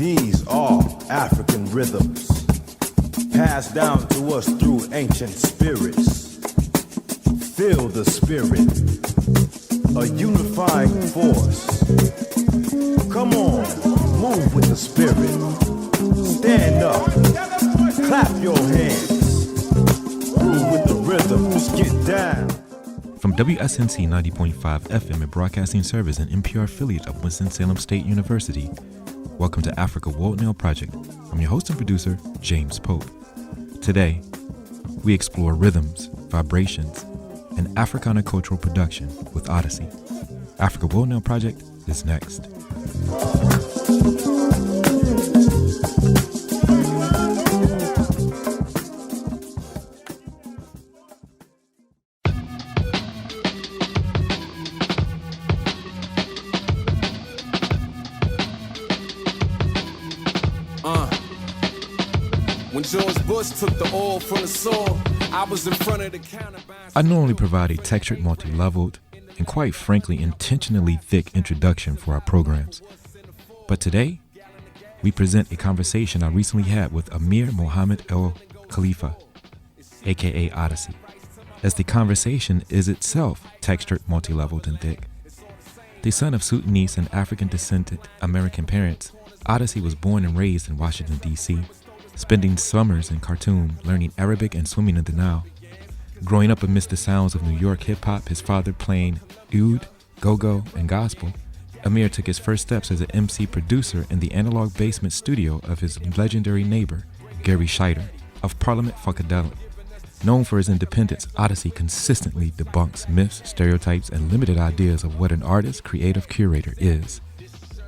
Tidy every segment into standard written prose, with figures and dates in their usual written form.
These are African rhythms, passed down to us through ancient spirits. Feel the spirit, a unifying force. Come on, move with the spirit. Stand up, clap your hands. Groove with the rhythms, get down. From WSNC 90.5 FM, a broadcasting service and NPR affiliate of Winston-Salem State University, welcome to Africa World Nile Project. I'm your host and producer, James Pope. Today, we explore rhythms, vibrations, and Africana cultural production with Oddisee. Africa World Nile Project is next. When George Bush took the oil from the soil, I was in front of the counter. I normally provide a textured, multi-leveled, and quite frankly, intentionally thick introduction for our programs. But today, we present a conversation I recently had with Amir Mohamed el Khalifa, aka Oddisee, as the conversation is itself textured, multi-leveled, and thick. The son of Sudanese and African descendant American parents, Oddisee was born and raised in Washington, D.C., spending summers in Khartoum learning Arabic and swimming in the Nile. Growing up amidst the sounds of New York hip-hop, his father playing oud, go-go, and gospel, Amir took his first steps as an MC producer in the analog basement studio of his legendary neighbor, Garry Shider, of Parliament Funkadelic. Known for his independence, Oddisee consistently debunks myths, stereotypes, and limited ideas of what an artist, creative, curator is,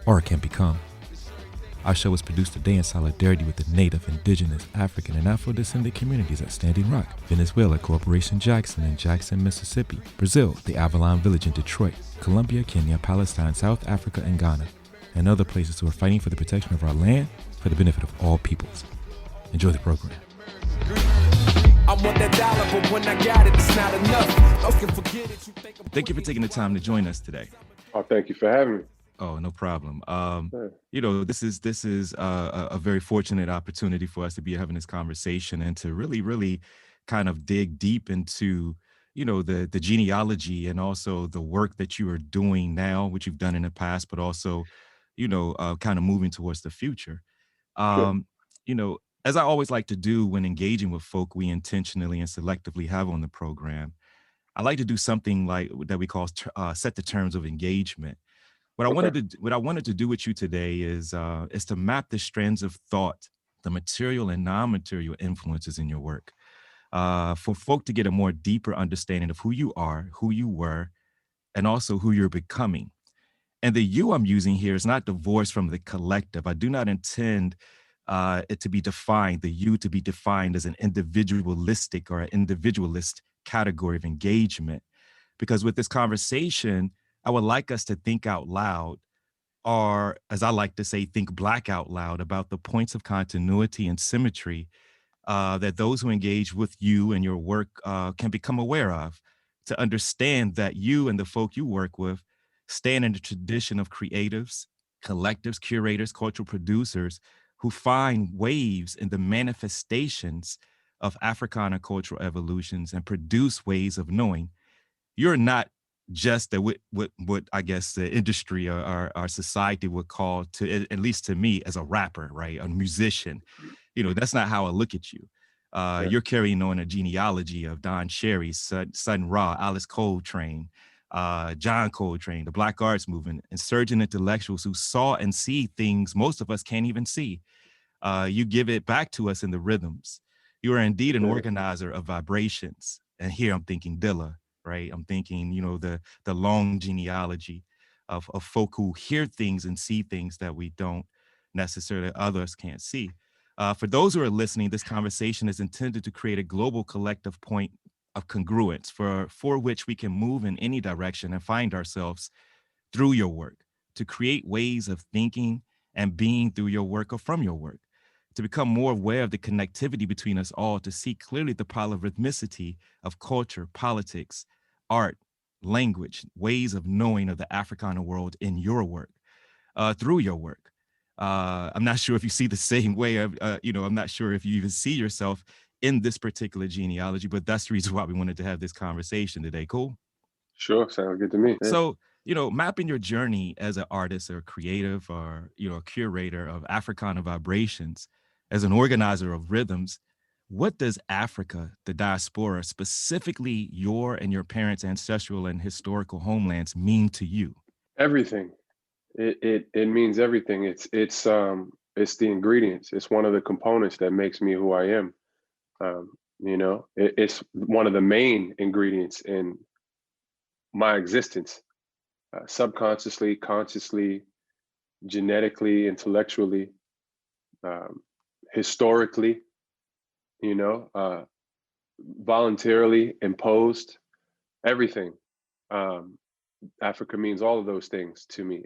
or can become. Our show was produced today in solidarity with the Native, Indigenous, African, and Afro-descendant communities at Standing Rock, Venezuela, Corporation Jackson in Jackson, Mississippi, Brazil, the Avalon Village in Detroit, Colombia, Kenya, Palestine, South Africa, and Ghana, and other places who are fighting for the protection of our land for the benefit of all peoples. Enjoy the program. I want that dollar, but when I got it, it's not enough. Okay, forget it. Thank you for taking the time to join us today. Oh, thank you for having me. Oh, no problem. This is a very fortunate opportunity for us to be having this conversation and to really kind of dig deep into, the genealogy and also the work that you are doing now, which you've done in the past, but also, kind of moving towards the future. Sure. As I always like to do when engaging with folk we intentionally and selectively have on the program, I like to do something like that we call set the terms of engagement. What I wanted to do with you today is to map the strands of thought, the material and non-material influences in your work, for folk to get a more deeper understanding of who you are, who you were, and also who you're becoming. And the you I'm using here is not divorced from the collective. I do not intend it to be defined, the you to be defined as an individualistic or an individualist category of engagement, because with this conversation, I would like us to think out loud, or as I like to say, think black out loud about the points of continuity and symmetry that those who engage with you and your work can become aware of, to understand that you and the folk you work with stand in the tradition of creatives, collectives, curators, cultural producers who find waves in the manifestations of Africana cultural evolutions and produce ways of knowing. You're not just what I guess the industry or our society would call, to at least to me, as a rapper, right? A musician. That's not how I look at you. You're carrying on a genealogy of Don Cherry, Sun Ra, Alice Coltrane, John Coltrane, the Black Arts Movement, insurgent intellectuals who saw and see things most of us can't even see. You give it back to us in the rhythms. You are indeed an organizer of vibrations. And here I'm thinking Dilla. Right, I'm thinking, the long genealogy of folk who hear things and see things that we don't necessarily, others can't see. For those who are listening, this conversation is intended to create a global collective point of congruence for which we can move in any direction and find ourselves through your work, to create ways of thinking and being through your work or from your work, to become more aware of the connectivity between us all, to see clearly the polyrhythmicity of culture, politics, art, language, ways of knowing of the Africana world in your work, through your work. I'm not sure if you see the same way. I'm not sure if you even see yourself in this particular genealogy, but that's the reason why we wanted to have this conversation today. Cool. Sure, sounds good to me. Yeah. So, mapping your journey as an artist or creative or, a curator of Africana vibrations, as an organizer of rhythms, what does Africa, the diaspora, specifically your and your parents' ancestral and historical homelands mean to you? Everything. It means everything. It's the ingredients. It's one of the components that makes me who I am. It's one of the main ingredients in my existence, subconsciously, consciously, genetically, intellectually, um, historically, you know, uh, voluntarily imposed, everything. Um, Africa means all of those things to me.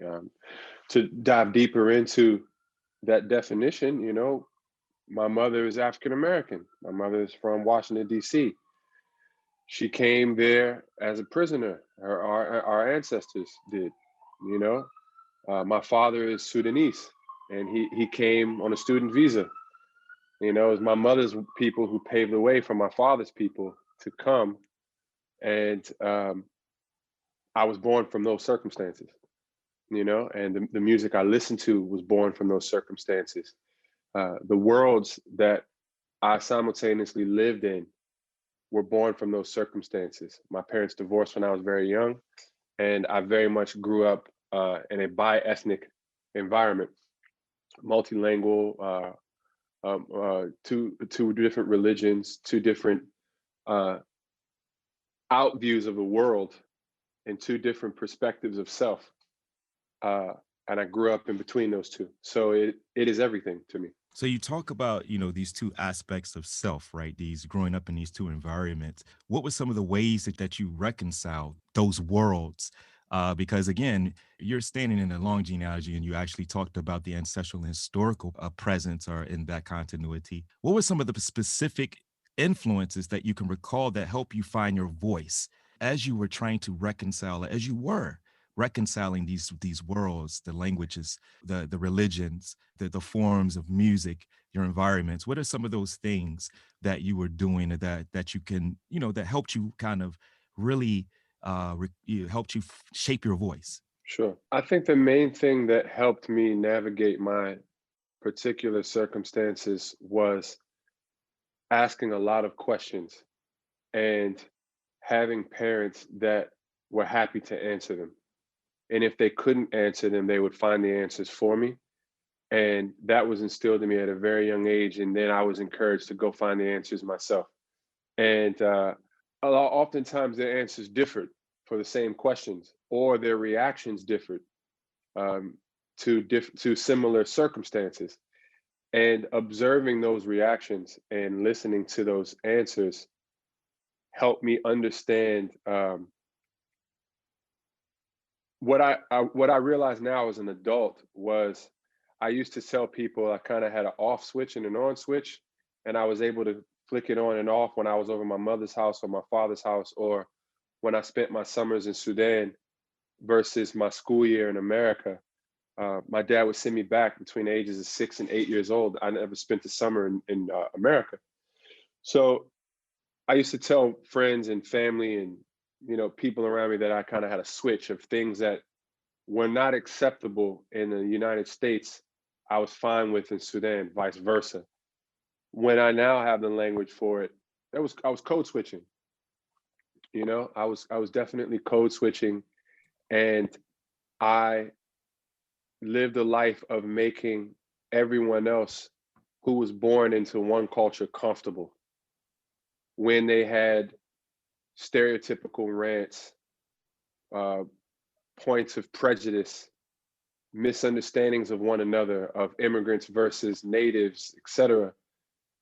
To dive deeper into that definition, my mother is African American. My mother is from Washington, D.C. She came there as a prisoner. Our ancestors did, you know. My father is Sudanese, and he came on a student visa. It was my mother's people who paved the way for my father's people to come, and I was born from those circumstances. And the music I listened to was born from those circumstances. The worlds that I simultaneously lived in were born from those circumstances. My parents divorced when I was very young, and I very much grew up in a bi-ethnic environment, multilingual, two different religions, two different out views of the world, and two different perspectives of self. And I grew up in between those two. So it is everything to me. So you talk about, these two aspects of self, right? These growing up in these two environments. What were some of the ways that you reconciled those worlds? Because again, you're standing in a long genealogy and you actually talked about the ancestral and historical presence or in that continuity. What were some of the specific influences that you can recall that help you find your voice as you were trying to reconcile, as you were reconciling these worlds, the languages, the religions, the forms of music, your environments? What are some of those things that you were doing that you can, that helped you kind of really helped you shape your voice? Sure. I think the main thing that helped me navigate my particular circumstances was asking a lot of questions and having parents that were happy to answer them. And if they couldn't answer them, they would find the answers for me. And that was instilled in me at a very young age. And then I was encouraged to go find the answers myself. And oftentimes their answers differed for the same questions, or their reactions differed to similar circumstances. And observing those reactions and listening to those answers helped me understand what I realize now as an adult was I used to tell people I kind of had an off switch and an on switch, and I was able to flick it on and off when I was over my mother's house or my father's house, or when I spent my summers in Sudan versus my school year in America. My dad would send me back between the ages of 6 and 8 years old. I never spent the summer in America. So I used to tell friends and family and people around me that I kind of had a switch of things that were not acceptable in the United States. I was fine with in Sudan, vice versa. When I now have the language for it, I was code switching. I was definitely code switching, and I lived a life of making everyone else who was born into one culture comfortable when they had stereotypical rants, uh, points of prejudice, misunderstandings of one another, of immigrants versus natives, etc.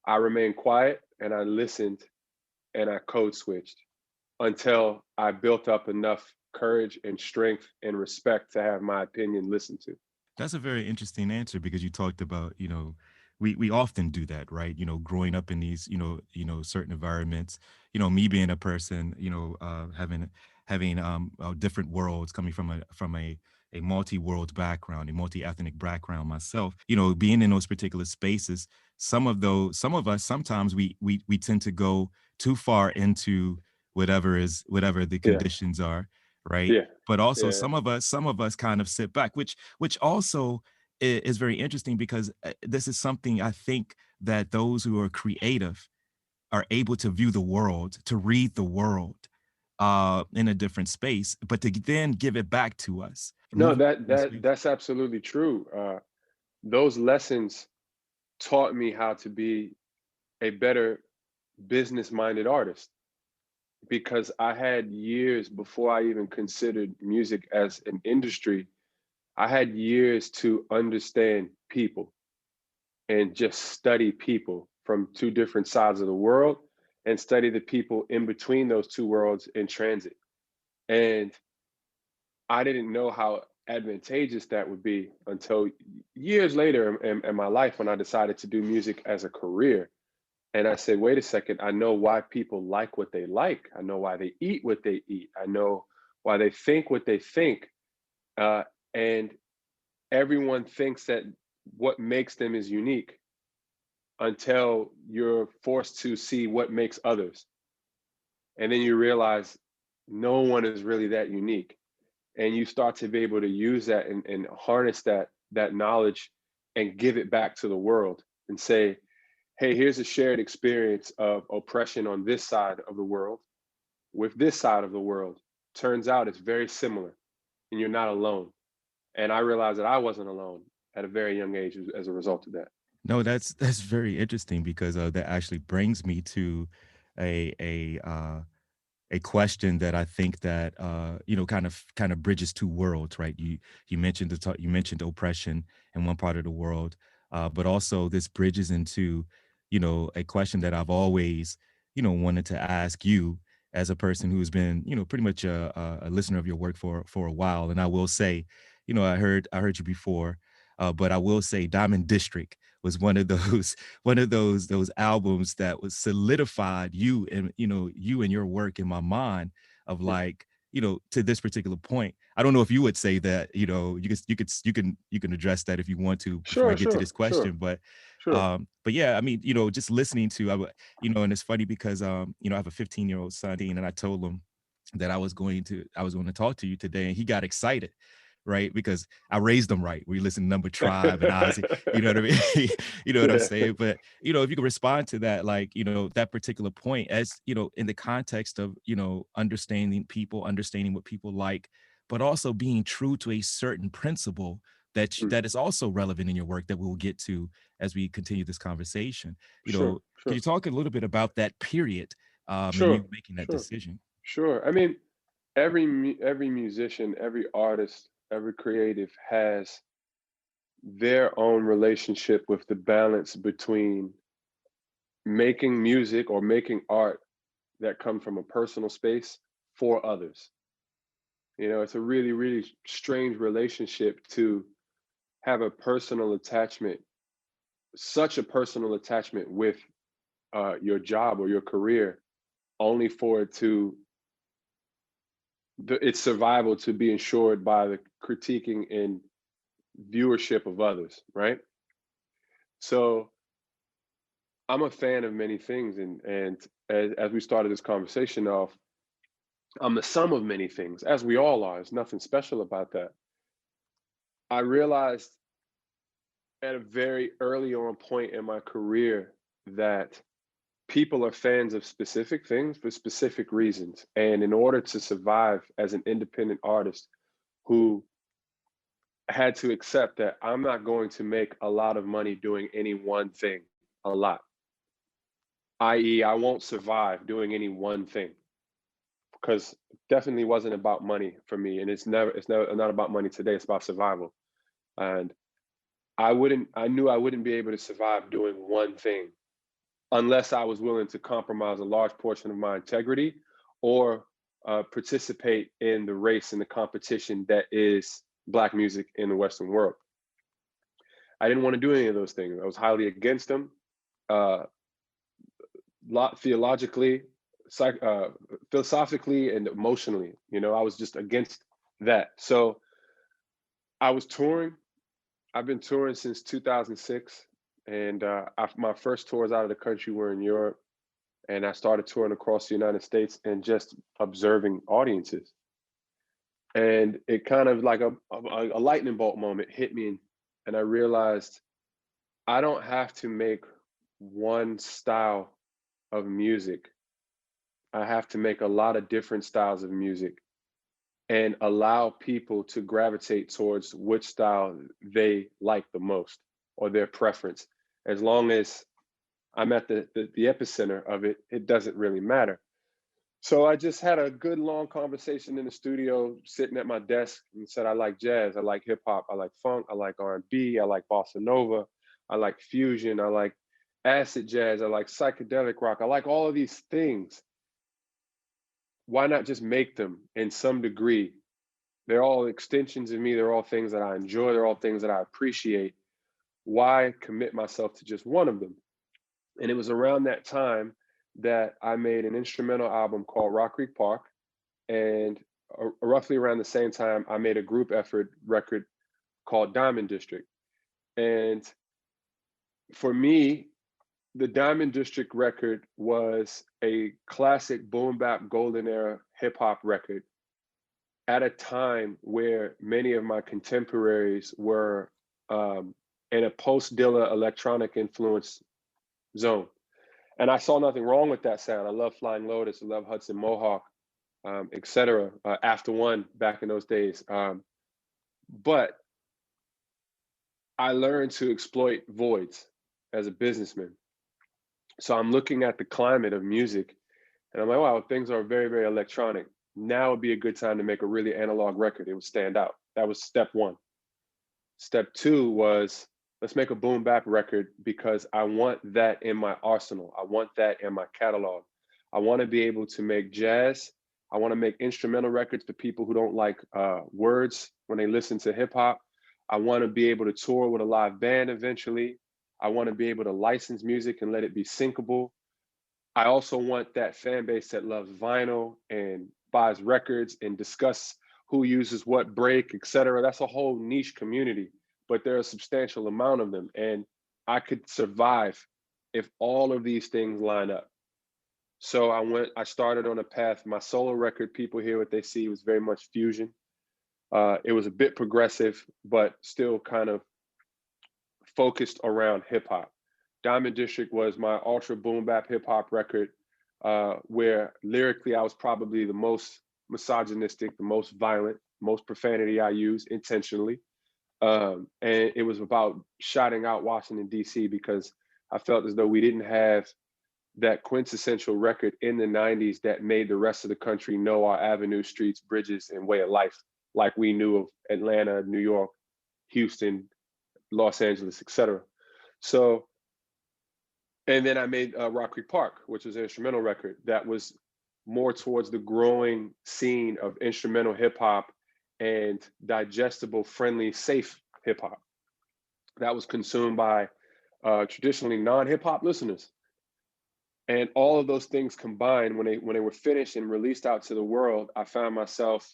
I remained quiet and I listened and I code switched until I built up enough courage and strength and respect to have my opinion listened to. That's a very interesting answer because you talked about, we often do that, right? Growing up in these, certain environments, me being a person, having different worlds coming from a a multi-world background, a multi-ethnic background myself, you know, being in those particular spaces, some of us, sometimes we tend to go too far into whatever the Yeah. conditions are, right? Yeah. But also Yeah. some of us kind of sit back, which also is very interesting, because this is something I think that those who are creative are able to view the world, to read the world in a different space, but to then give it back to us. No, Moving that's absolutely true. Those lessons taught me how to be a better business-minded artist, because I had years before I even considered music as an industry. I had years to understand people and just study people from two different sides of the world, and study the people in between those two worlds in transit. And I didn't know how advantageous that would be until years later in my life, when I decided to do music as a career. And I said, wait a second, I know why people like what they like. I know why they eat what they eat. I know why they think what they think. And everyone thinks that what makes them is unique, until you're forced to see what makes others. And then you realize no one is really that unique. And you start to be able to use that and harness that knowledge and give it back to the world and say, hey, here's a shared experience of oppression on this side of the world with this side of the world. Turns out it's very similar, and you're not alone. And I realized that I wasn't alone at a very young age as a result of that. No, that's very interesting, because that actually brings me to a question that I think that you know, kind of bridges two worlds, right? You mentioned you mentioned oppression in one part of the world, but also this bridges into, you know, a question that I've always, you know, wanted to ask you, as a person who's been, you know, pretty much a listener of your work for a while. And I will say, you know, I heard you before, but I will say Diamond District was one of those those albums that was solidified you, and you know, you and your work in my mind, of Hmm. like, you know, to this particular point. I don't know if you would say that, you know, you can address that if you want to before I Sure, get to sure, this sure, question. sure. But yeah, I mean, you know, just listening to, you know, and it's funny because you know, I have a 15-year-old son, Dean, and I told him that I was going to talk to you today, and he got excited, right? Because I raised them right. We listen to Number Tribe and Oddisee, you know what I mean? You know what I'm Yeah. saying? But, you know, if you can respond to that, like, you know, that particular point, as, you know, in the context of, you know, understanding people, understanding what people like, but also being true to a certain principle that Mm. that is also relevant in your work, that we'll get to as we continue this conversation. You Sure, know, can sure, you talk a little bit about that period, and sure, you making that sure, decision? sure. I mean, every musician, every artist, every creative has their own relationship with the balance between making music or making art that comes from a personal space for others. You know, it's a really, really strange relationship to have a personal attachment, such a personal attachment with your job or your career, only for it to its survival to be ensured by the critiquing and viewership of others, right? So I'm a fan of many things, and as we started this conversation off, I'm the sum of many things, as we all are. There's nothing special about that. I realized at a very early on point in my career that people are fans of specific things for specific reasons. And in order to survive as an independent artist who had to accept that I'm not going to make a lot of money doing any one thing a lot, i.e., I won't survive doing any one thing, because it definitely wasn't about money for me. And it's never not about money today, it's about survival. And I knew I wouldn't be able to survive doing one thing unless I was willing to compromise a large portion of my integrity, or participate in the race and the competition that is Black music in the Western world. I didn't want to do any of those things. I was highly against them, uh, theologically, philosophically, and emotionally. You know, I was just against that. So I was touring. I've been touring since 2006, and my first tours out of the country were in Europe, and I started touring across the United States and just observing audiences. And it kind of like a lightning bolt moment hit me, and I realized I don't have to make one style of music. I have to make a lot of different styles of music and allow people to gravitate towards which style they like the most or their preference. As long as I'm at the epicenter of it, it doesn't really matter. So I just had a good long conversation in the studio, sitting at my desk, and said, I like jazz, I like hip hop, I like funk, I like R&B, I like bossa nova, I like fusion, I like acid jazz, I like psychedelic rock, I like all of these things. Why not just make them in some degree? They're all extensions of me. They're all things that I enjoy. They're all things that I appreciate. Why commit myself to just one of them? And it was around that time that I made an instrumental album called Rock Creek Park. And roughly around the same time, I made a group effort record called Diamond District. And for me, the Diamond District record was a classic boom bap golden era hip hop record at a time where many of my contemporaries were in a post-Dilla electronic influence zone. And I saw nothing wrong with that sound. I love Flying Lotus, I love Hudson Mohawk, etc. After One back in those days. But I learned to exploit voids as a businessman. So I'm looking at the climate of music and I'm like, wow, things are very, very electronic. Now would be a good time to make a really analog record. It would stand out. That was step one. Step two was, let's make a boom bap record because I want that in my arsenal. I want that in my catalog. I want to be able to make jazz. I want to make instrumental records for people who don't like words when they listen to hip hop. I want to be able to tour with a live band eventually. I want to be able to license music and let it be syncable. I also want that fan base that loves vinyl and buys records and discuss who uses what break, etc. That's a whole niche community, but there are a substantial amount of them. And I could survive if all of these things line up. So I started on a path. My solo record, People Hear What They See, was very much fusion. It was a bit progressive, but still kind of focused around hip hop. Diamond District was my ultra boom bap hip hop record, where lyrically I was probably the most misogynistic, the most violent, most profanity I use intentionally. And it was about shouting out Washington, D.C. because I felt as though we didn't have that quintessential record in the 90s that made the rest of the country know our avenues, streets, bridges, and way of life like we knew of Atlanta, New York, Houston, Los Angeles, etc. So, and then I made Rock Creek Park, which was an instrumental record that was more towards the growing scene of instrumental hip hop and digestible, friendly, safe hip hop that was consumed by traditionally non-hip hop listeners. And all of those things combined, when they were finished and released out to the world, I found myself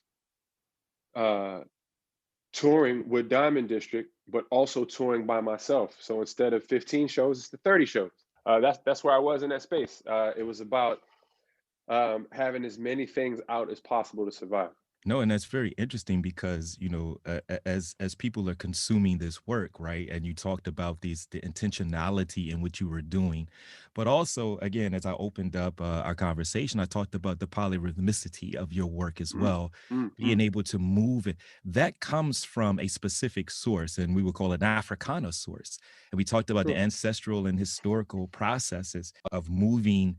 touring with Diamond District, but also touring by myself. So instead of 15 shows, it's the 30 shows. That's where I was in that space. It was about having as many things out as possible to survive. No, and that's very interesting because, you know, as people are consuming this work, right? And you talked about the intentionality in which you were doing, but also, again, as I opened up our conversation, I talked about the polyrhythmicity of your work as well, being able to move it. That comes from a specific source, and we would call it an Africana source. And we talked about the ancestral and historical processes of moving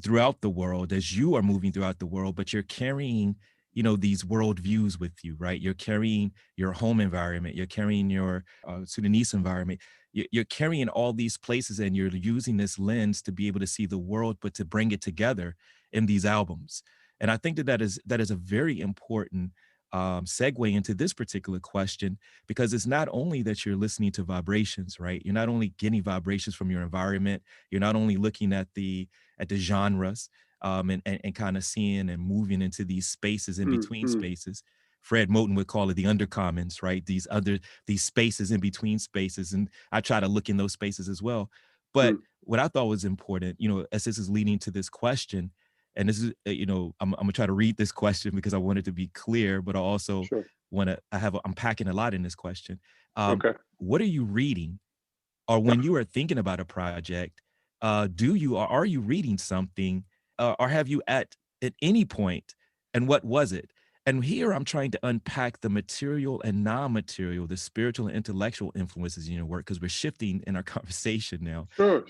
throughout the world as you are moving throughout the world, but you're carrying, you know, these worldviews with you, right? You're carrying your home environment, you're carrying your Sudanese environment, you're carrying all these places, and you're using this lens to be able to see the world, but to bring it together in these albums. And I think that is a very important segue into this particular question, because it's not only that you're listening to vibrations, right? You're not only getting vibrations from your environment, you're not only looking at the genres, and kind of seeing and moving into these spaces in between spaces, Fred Moten would call it the undercommons, right? These spaces in between spaces. And I try to look in those spaces as well. But what I thought was important, as this is leading to this question, and this is, I'm gonna try to read this question because I want it to be clear, but I also Sure. I'm packing a lot in this question. Okay. What are you reading? Or when you are thinking about a project, are you reading something, or have you at any point, and what was it? And here I'm trying to unpack the material and non-material, the spiritual and intellectual influences in your work, because we're shifting in our conversation now. Sure.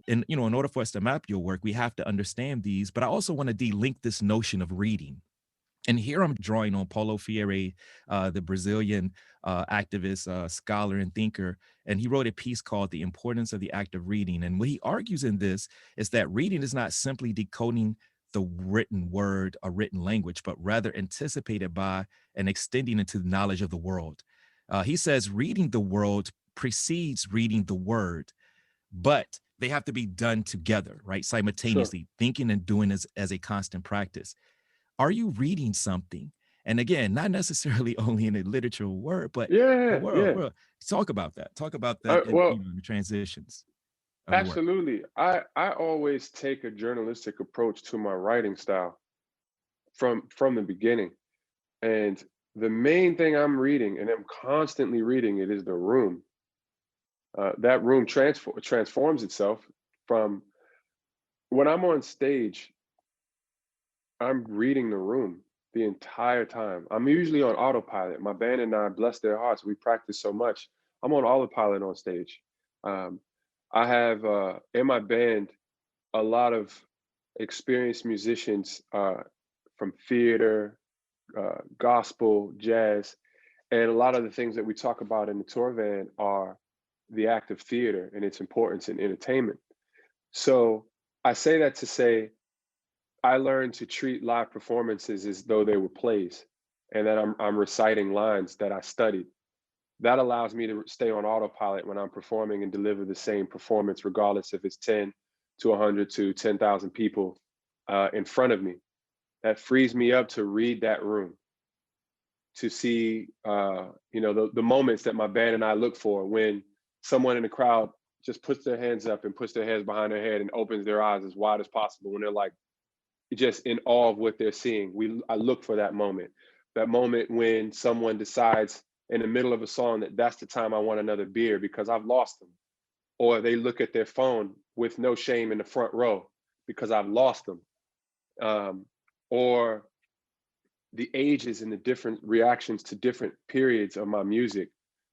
In order for us to map your work, we have to understand these. But I also want to de-link this notion of reading. And here I'm drawing on Paulo Freire, the Brazilian activist, scholar, and thinker. And he wrote a piece called The Importance of the Act of Reading. And what he argues in this is that reading is not simply decoding the written word or written language, but rather anticipated by and extending into the knowledge of the world. He says reading the world precedes reading the word, but they have to be done together, right? Simultaneously, thinking and doing as a constant practice. Are you reading something? And again, not necessarily only in a literal word, but the world. Talk about that. Talk about that in the transitions of your work. Absolutely. I always take a journalistic approach to my writing style from the beginning. And the main thing I'm reading, and I'm constantly reading it, is the room. That room transforms itself from when I'm on stage. I'm reading the room the entire time. I'm usually on autopilot. My band and I, bless their hearts, we practice so much. I'm on autopilot on stage. I have in my band a lot of experienced musicians from theater, gospel, jazz, and a lot of the things that we talk about in the tour van are the act of theater and its importance in entertainment. So I say that to say, I learned to treat live performances as though they were plays, and that I'm reciting lines that I studied. That allows me to stay on autopilot when I'm performing and deliver the same performance, regardless if it's 10 to 100 to 10,000 people in front of me. That frees me up to read that room, to see the moments that my band and I look for when someone in the crowd just puts their hands up and puts their hands behind their head and opens their eyes as wide as possible when they're like, just in awe of what they're seeing. I look for that moment when someone decides in the middle of a song that's the time I want another beer because I've lost them. Or they look at their phone with no shame in the front row because I've lost them. Or the ages and the different reactions to different periods of my music,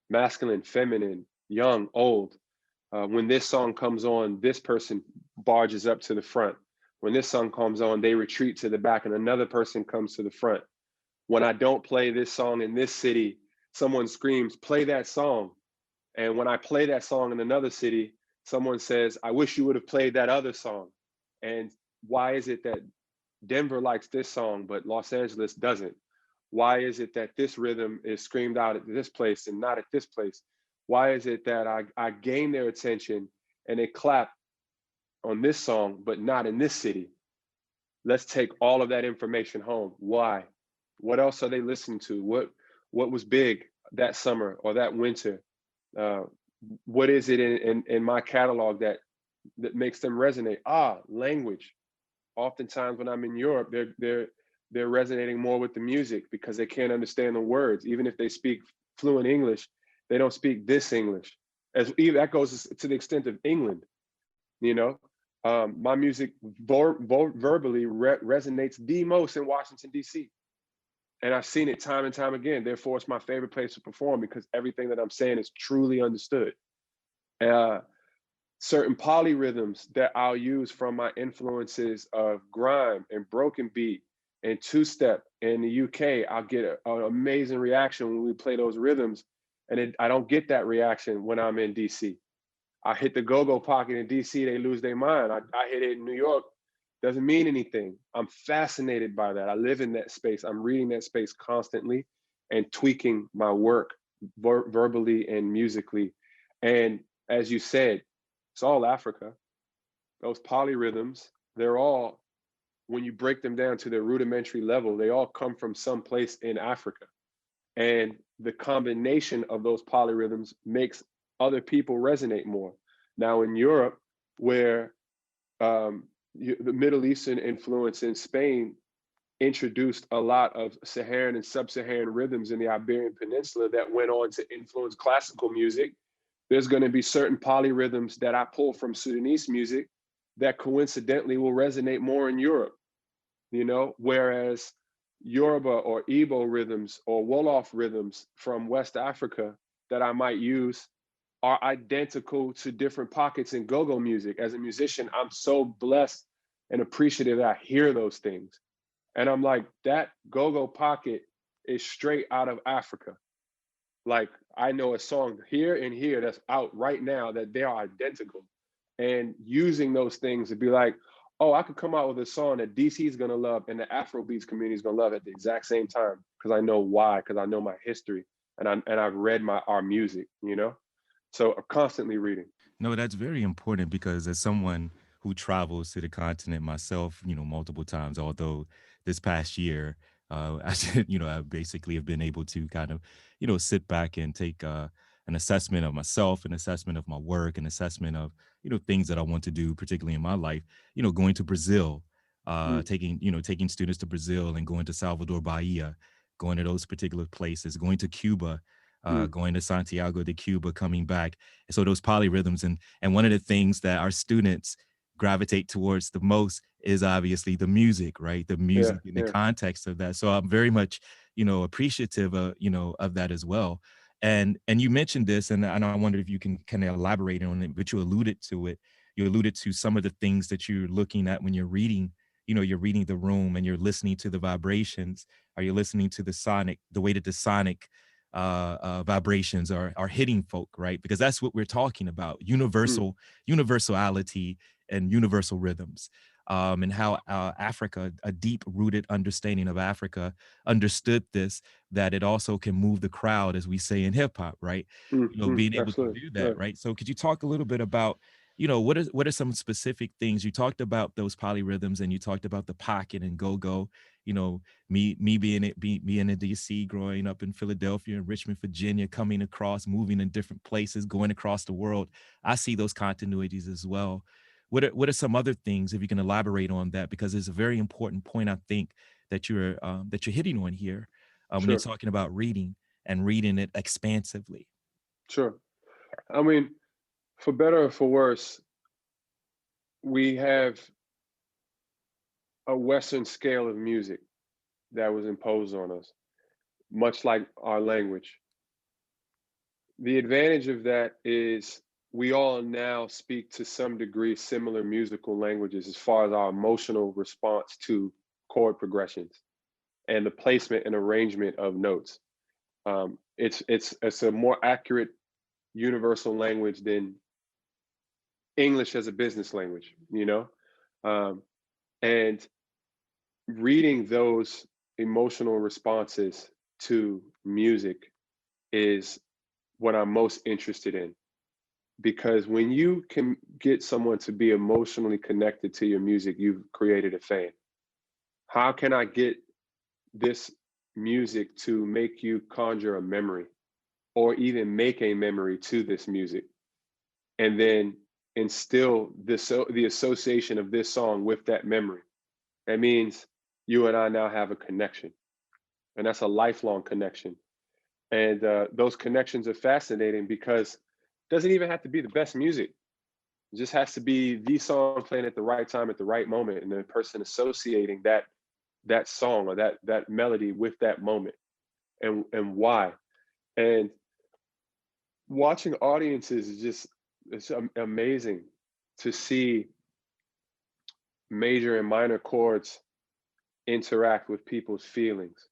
masculine, feminine, young, old. When this song comes on, this person barges up to the front. When this song comes on, they retreat to the back and another person comes to the front. When I don't play this song in this city, someone screams, play that song. And when I play that song in another city, someone says, I wish you would have played that other song. And why is it that Denver likes this song, but Los Angeles doesn't? Why is it that this rhythm is screamed out at this place and not at this place? Why is it that I gain their attention and they clap on this song, but not in this city? Let's take all of that information home. Why? What else are they listening to? What was big that summer or that winter? What is it in my catalog that makes them resonate? Language. Oftentimes when I'm in Europe, they're resonating more with the music because they can't understand the words. Even if they speak fluent English, they don't speak this English. That goes to the extent of England. My music verbally resonates the most in Washington, D.C. And I've seen it time and time again. Therefore, it's my favorite place to perform because everything that I'm saying is truly understood. Certain polyrhythms that I'll use from my influences of grime and broken beat and two-step in the UK, I'll get an amazing reaction when we play those rhythms. And I don't get that reaction when I'm in DC. I hit the go-go pocket in DC, they lose their mind. I hit it in New York, doesn't mean anything. I'm fascinated by that. I live in that space. I'm reading that space constantly and tweaking my work verbally and musically. And as you said, it's all Africa. Those polyrhythms, they're all when you break them down to their rudimentary level, they all come from some place in Africa. And the combination of those polyrhythms makes other people resonate more. Now in Europe, where the Middle Eastern influence in Spain introduced a lot of Saharan and sub-Saharan rhythms in the Iberian Peninsula that went on to influence classical music, there's going to be certain polyrhythms that I pull from Sudanese music that coincidentally will resonate more in Europe, you know, whereas Yoruba or Igbo rhythms or Wolof rhythms from West Africa that I might use are identical to different pockets in go-go music. As a musician, I'm so blessed and appreciative that I hear those things. And I'm like, that go-go pocket is straight out of Africa. Like, I know a song here and here that's out right now that they are identical. And using those things to be like, oh, I could come out with a song that DC is gonna love and the Afrobeats community is gonna love at the exact same time, because I know why, because I know my history and I've read our music, you know? So I'm constantly reading. No, that's very important, because as someone who travels to the continent myself, you know, multiple times, although this past year, I basically have been able to kind of, you know, sit back and take an assessment of myself, an assessment of my work, an assessment of, you know, things that I want to do, particularly in my life, you know, going to Brazil, taking students to Brazil and going to Salvador Bahia, going to those particular places, going to Cuba, going to Santiago de Cuba, coming back. And so those polyrhythms, and one of the things that our students gravitate towards the most is obviously the music, right? The music in the context of that. So I'm very much, you know, appreciative of, you know, of that as well. And you mentioned this, and I wonder if you can kind of elaborate on it, but you alluded to it. You alluded to some of the things that you're looking at when you're reading, you know, you're reading the room and you're listening to the vibrations. Are you listening to the way that the sonic vibrations are hitting folk, right? Because that's what we're talking about, universality and universal rhythms, and how Africa, a deep-rooted understanding of Africa, understood this, that it also can move the crowd, as we say in hip-hop, right? You know, being able to do that, right? So could you talk a little bit about, you know, what are some specific things? You talked about those polyrhythms, and you talked about the pocket and go-go. You know, me being in DC, growing up in Philadelphia and Richmond, Virginia, coming across, moving in different places, going across the world. I see those continuities as well. What are some other things, if you can elaborate on that, because it's a very important point, I think, that you're hitting on here when you're talking about reading and reading it expansively. Sure. I mean, for better or for worse, we have a Western scale of music that was imposed on us, much like our language. The advantage of that is we all now speak to some degree similar musical languages as far as our emotional response to chord progressions and the placement and arrangement of notes. It's a more accurate universal language than English as a business language, you know? And reading those emotional responses to music is what I'm most interested in. Because when you can get someone to be emotionally connected to your music, you've created a fan. How can I get this music to make you conjure a memory, or even make a memory to this music, and then instill the association of this song with that memory? That means you and I now have a connection, and that's a lifelong connection. And those connections are fascinating, because doesn't even have to be the best music. It just has to be the song playing at the right time, at the right moment, and the person associating that song or that melody with that moment, and why. And watching audiences is it's amazing to see major and minor chords interact with people's feelings.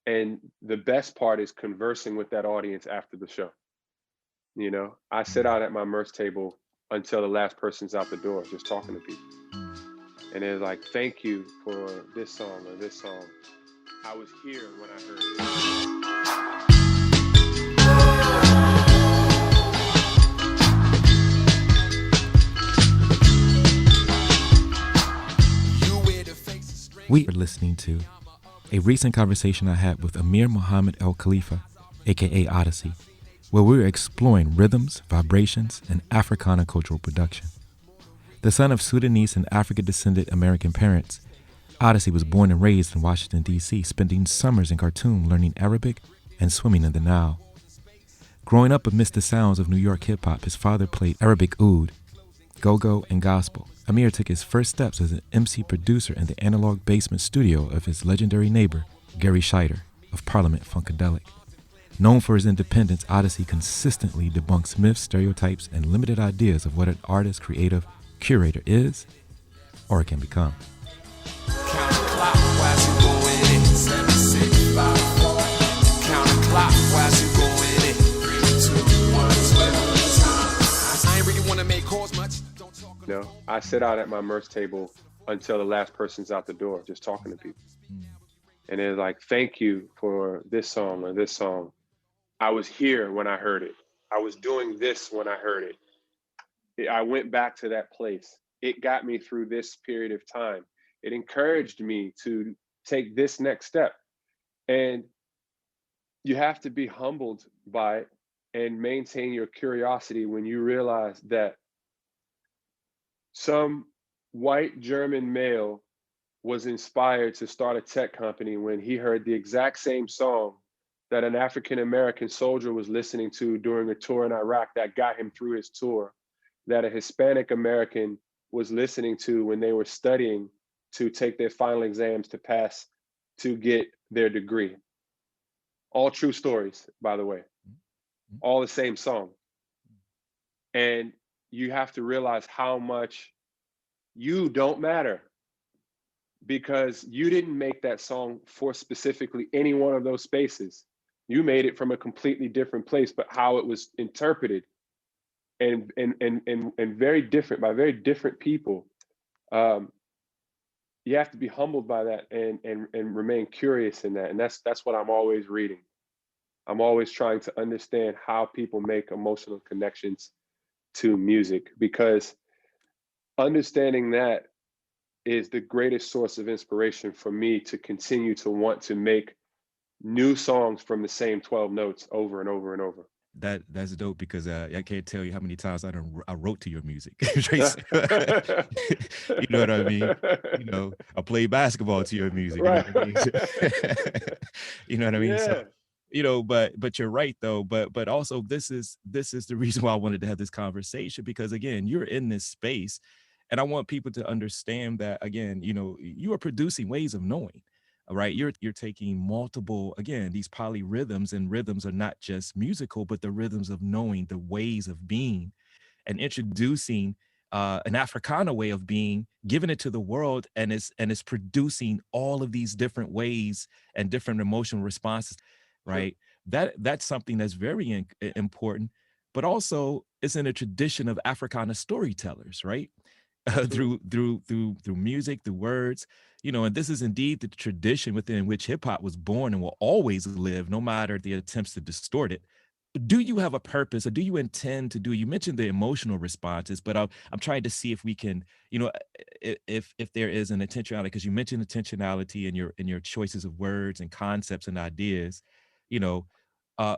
And the best part is conversing with that audience after the show. You know, I sit out at my merch table until the last person's out the door, just talking to people. And they're like, thank you for this song or this song. I was here when I heard it. We are listening to a recent conversation I had with Amir Mohamed el Khalifa, aka Oddisee, where we were exploring rhythms, vibrations, and Africana cultural production. The son of Sudanese and African descendant American parents, Oddisee was born and raised in Washington, D.C., spending summers in Khartoum learning Arabic and swimming in the Nile. Growing up amidst the sounds of New York hip-hop, his father played Arabic oud, go-go, and gospel. Amir took his first steps as an MC producer in the analog basement studio of his legendary neighbor, Garry Shider, of Parliament Funkadelic. Known for his independence, Oddisee consistently debunks myths, stereotypes, and limited ideas of what an artist, creative, curator is or can become. Counterclockwise, you go in it. 7, 6, 5, 4. Counterclockwise, you go in it. 3, 2, 1, 12. I ain't really want to make calls much. Don't talk. You know, I sit out at my merch table until the last person's out the door, just talking to people. And they're like, thank you for this song or this song. I was here when I heard it. I was doing this when I heard it. I went back to that place. It got me through this period of time. It encouraged me to take this next step. And you have to be humbled by it and maintain your curiosity when you realize that some white German male was inspired to start a tech company when he heard the exact same song that an African-American soldier was listening to during a tour in Iraq that got him through his tour, that a Hispanic American was listening to when they were studying to take their final exams to pass to get their degree. All true stories, by the way, all the same song. And you have to realize how much you don't matter, because you didn't make that song for specifically any one of those spaces. You made it from a completely different place, but how it was interpreted and very different by very different people. You have to be humbled by that and remain curious in that. And that's what I'm always reading. I'm always trying to understand how people make emotional connections to music, because understanding that is the greatest source of inspiration for me to continue to want to make new songs from the same 12 notes over and over and over. That's dope, because I can't tell you how many times I wrote to your music. You know what I mean? You know, I play basketball to your music. Right. You know what I mean? You know what I mean? Yeah. So, you know, but you're right though. But also this is the reason why I wanted to have this conversation, because again, you're in this space, and I want people to understand that, again, you know, you are producing ways of knowing. Right, you're taking multiple, again, these polyrhythms, and rhythms are not just musical, but the rhythms of knowing, the ways of being, and introducing an Africana way of being, giving it to the world, and it's producing all of these different ways and different emotional responses. Right, that's something that's very important, but also it's in a tradition of Africana storytellers, right? Through music, through words, you know, and this is indeed the tradition within which hip hop was born and will always live, no matter the attempts to distort it. Do you have a purpose, or do you intend to do? You mentioned the emotional responses, but I'm trying to see if we can, you know, if there is an intentionality, because you mentioned intentionality in your choices of words and concepts and ideas. You know,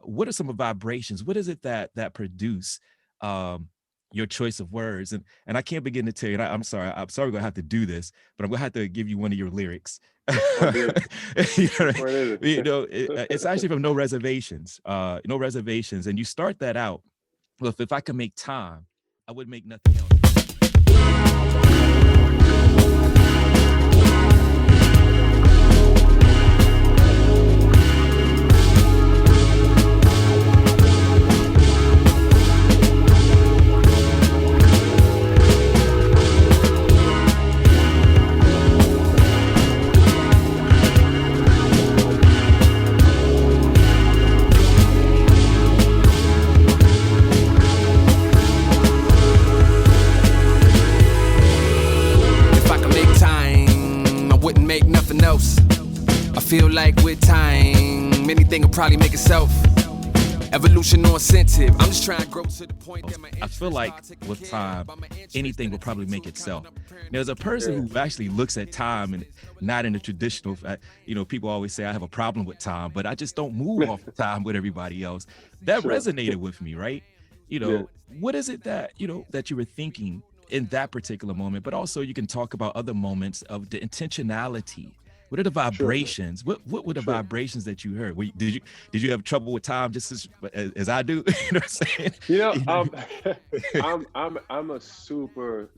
what are some of vibrations? What is it that produce your choice of words? And I can't begin to tell you, and I'm sorry we're gonna have to do this, but I'm gonna have to give you one of your lyrics. You know, it's actually from No Reservations, No Reservations, and you start that out with, if I could make time, I would make nothing else. Feel like with time, anything will probably make itself. Evolution or incentive. I'm just trying to grow to the point that my I feel like with time, anything will probably make itself. There's a person who actually looks at time and not in the traditional, people always say I have a problem with time, but I just don't move off the time with everybody else. That resonated with me, right? What is it that, that you were thinking in that particular moment, but also you can talk about other moments of the intentionality. What are the vibrations? What were the vibrations that you heard? Did you have trouble with time just as I do? You know what I'm saying? I'm a super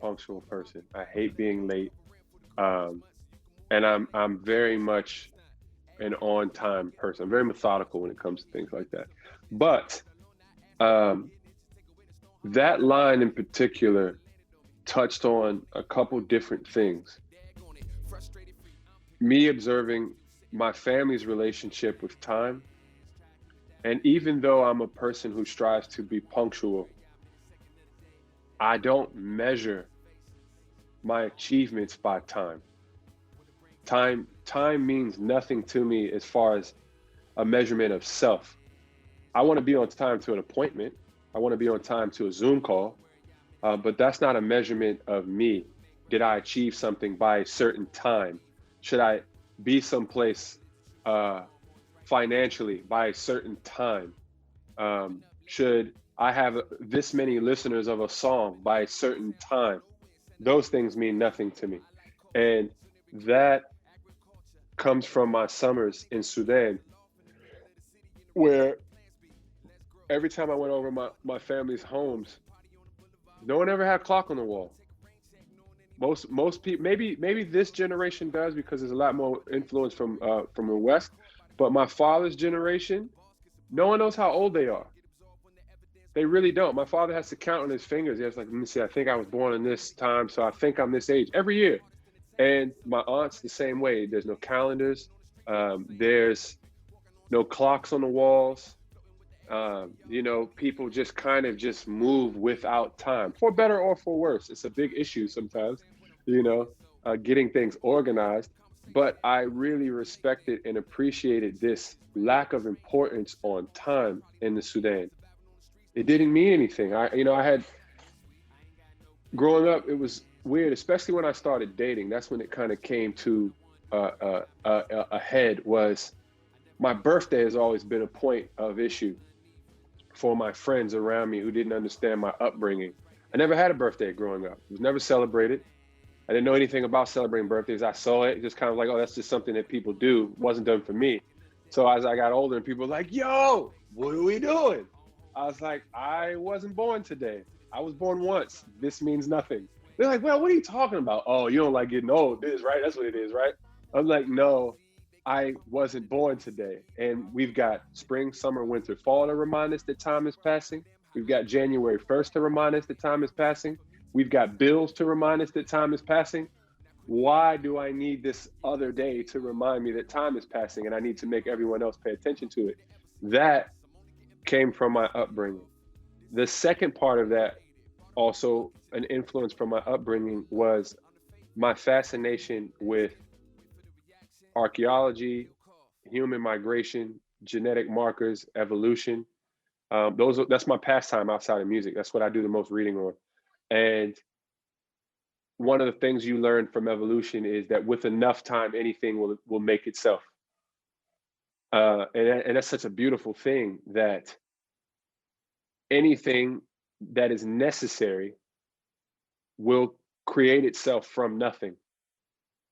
punctual person. I hate being late, and I'm very much an on time person. I'm very methodical when it comes to things like that. But that line in particular touched on a couple different things. Me observing my family's relationship with time. And even though I'm a person who strives to be punctual, I don't measure my achievements by time. Time means nothing to me as far as a measurement of self. I want to be on time to an appointment. I want to be on time to a Zoom call, but that's not a measurement of me. Did I achieve something by a certain time? Should I be someplace financially by a certain time? Should I have this many listeners of a song by a certain time? Those things mean nothing to me. And that comes from my summers in Sudan, where every time I went over my family's homes, no one ever had a clock on the wall. Most people, maybe this generation does because there's a lot more influence from the West, but my father's generation, no one knows how old they are. They really don't. My father has to count on his fingers. He has like, let me see, I think I was born in this time, so I think I'm this age every year. And my aunt's the same way. There's no calendars. There's no clocks on the walls. People just kind of just move without time, for better or for worse. It's a big issue sometimes, getting things organized. But I really respected and appreciated this lack of importance on time in the Sudan. It didn't mean anything. I had, growing up, it was weird, especially when I started dating. That's when it kind of came to a head. Was my birthday has always been a point of issue for my friends around me who didn't understand my upbringing. I never had a birthday growing up. It was never celebrated. I didn't know anything about celebrating birthdays. I saw it just kind of like, oh, that's just something that people do. It wasn't done for me. So as I got older and people were like, yo, what are we doing? I was like, I wasn't born today. I was born once. This means nothing. They're like, well, what are you talking about? Oh, you don't like getting old. This is right. That's what it is, right? I'm like, no, I wasn't born today. And we've got spring, summer, winter, fall to remind us that time is passing. We've got January 1st to remind us that time is passing. We've got bills to remind us that time is passing. Why do I need this other day to remind me that time is passing and I need to make everyone else pay attention to it? That came from my upbringing. The second part of that, also an influence from my upbringing, was my fascination with archaeology, human migration, genetic markers, evolution. That's my pastime outside of music. That's what I do the most reading on. And one of the things you learn from evolution is that with enough time, anything will make itself. And that's such a beautiful thing, that anything that is necessary will create itself from nothing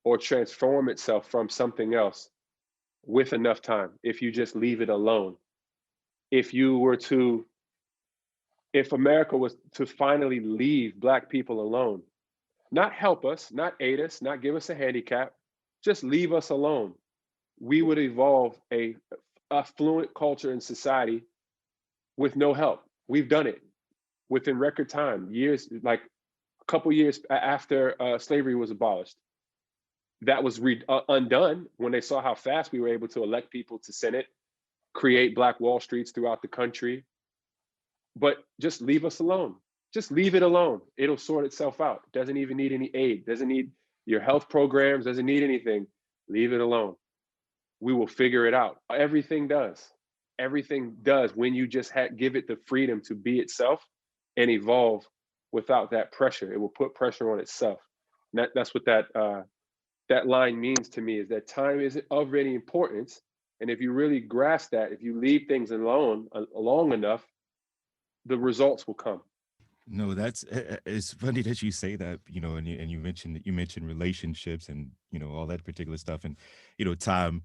or transform itself from something else with enough time, if you just leave it alone. If America was to finally leave Black people alone, not help us, not aid us, not give us a handicap, just leave us alone, we would evolve a affluent culture and society with no help. We've done it within record time, years, like a couple years after slavery was abolished. That was undone when they saw how fast we were able to elect people to Senate, create Black Wall Streets throughout the country. But just leave us alone. Just leave it alone. It'll sort itself out. Doesn't even need any aid. Doesn't need your health programs. Doesn't need anything. Leave it alone. We will figure it out. Everything does. everything does when you just give it the freedom to be itself and evolve without that pressure. It will put pressure on itself. And that's what that line means to me, is that time is of any importance. And if you really grasp that, if you leave things alone long enough, the results will come. No, it's funny that you say that, and you mentioned relationships and all that particular stuff, and time.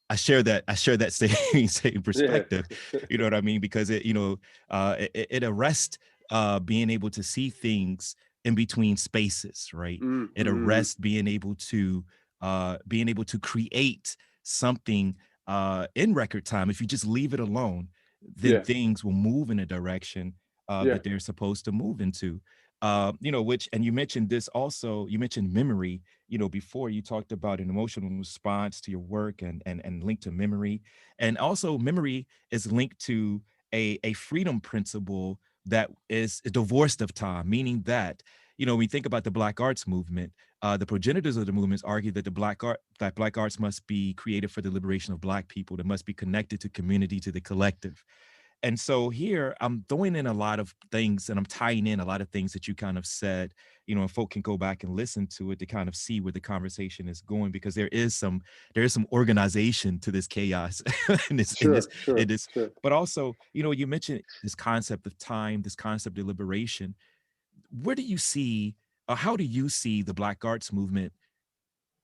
I share that same Yeah. perspective. You know what I mean? Because it arrests being able to see things in between spaces, right? It Mm-hmm. arrests being able to create something in record time. If you just leave it alone, then Yeah. things will move in a direction Yeah. that they're supposed to move into. Which, and you mentioned this also, you mentioned memory, before you talked about an emotional response to your work and linked to memory. And also memory is linked to a freedom principle that is divorced of time, meaning that, we think about the Black arts movement, the progenitors of the movements argue that Black arts must be created for the liberation of Black people, that must be connected to community, to the collective. And so here I'm throwing in a lot of things and I'm tying in a lot of things that you kind of said, and folk can go back and listen to it to kind of see where the conversation is going, because there is some organization to this chaos in this, Sure. but also, you mentioned this concept of time, this concept of liberation. Where do you see, or how do you see the Black arts movement,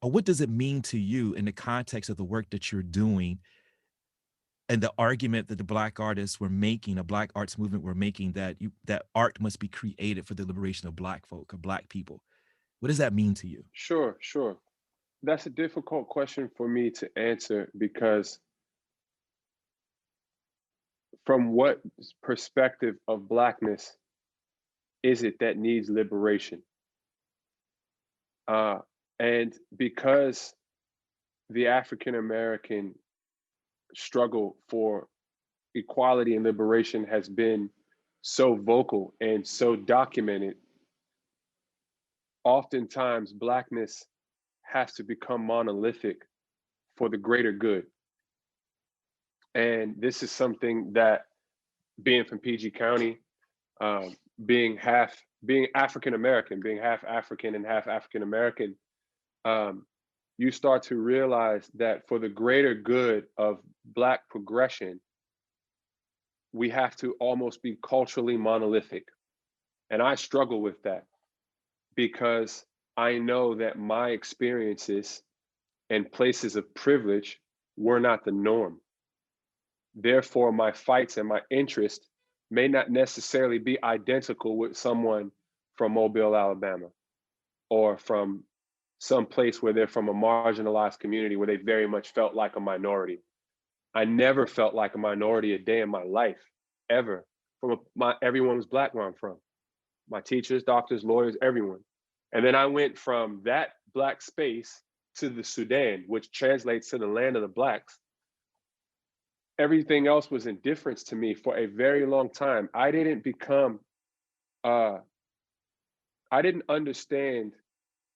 or what does it mean to you in the context of the work that you're doing and the argument that the Black artists were making, a Black arts movement were making, that art must be created for the liberation of Black folk, of Black people? What does that mean to you? Sure. That's a difficult question for me to answer, because from what perspective of Blackness is it that needs liberation? And because the African American struggle for equality and liberation has been so vocal and so documented, oftentimes Blackness has to become monolithic for the greater good. And this is something that, being from PG County, being African American, being half African and half African American, you start to realize that for the greater good of Black progression, we have to almost be culturally monolithic. And I struggle with that, because I know that my experiences and places of privilege were not the norm. Therefore, my fights and my interest may not necessarily be identical with someone from Mobile, Alabama, or from some place where they're from a marginalized community where they very much felt like a minority. I never felt like a minority a day in my life, ever. Everyone was Black where I'm from. My teachers, doctors, lawyers, everyone. And then I went from that Black space to the Sudan, which translates to the land of the Blacks. Everything else was indifference to me for a very long time. I didn't understand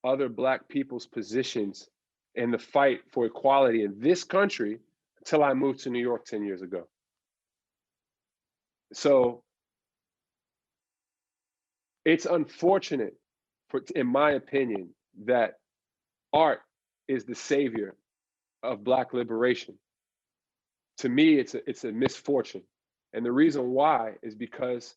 other Black people's positions in the fight for equality in this country until I moved to New York 10 years ago. So it's unfortunate, in my opinion, that art is the savior of Black liberation. To me, it's a misfortune. And the reason why is because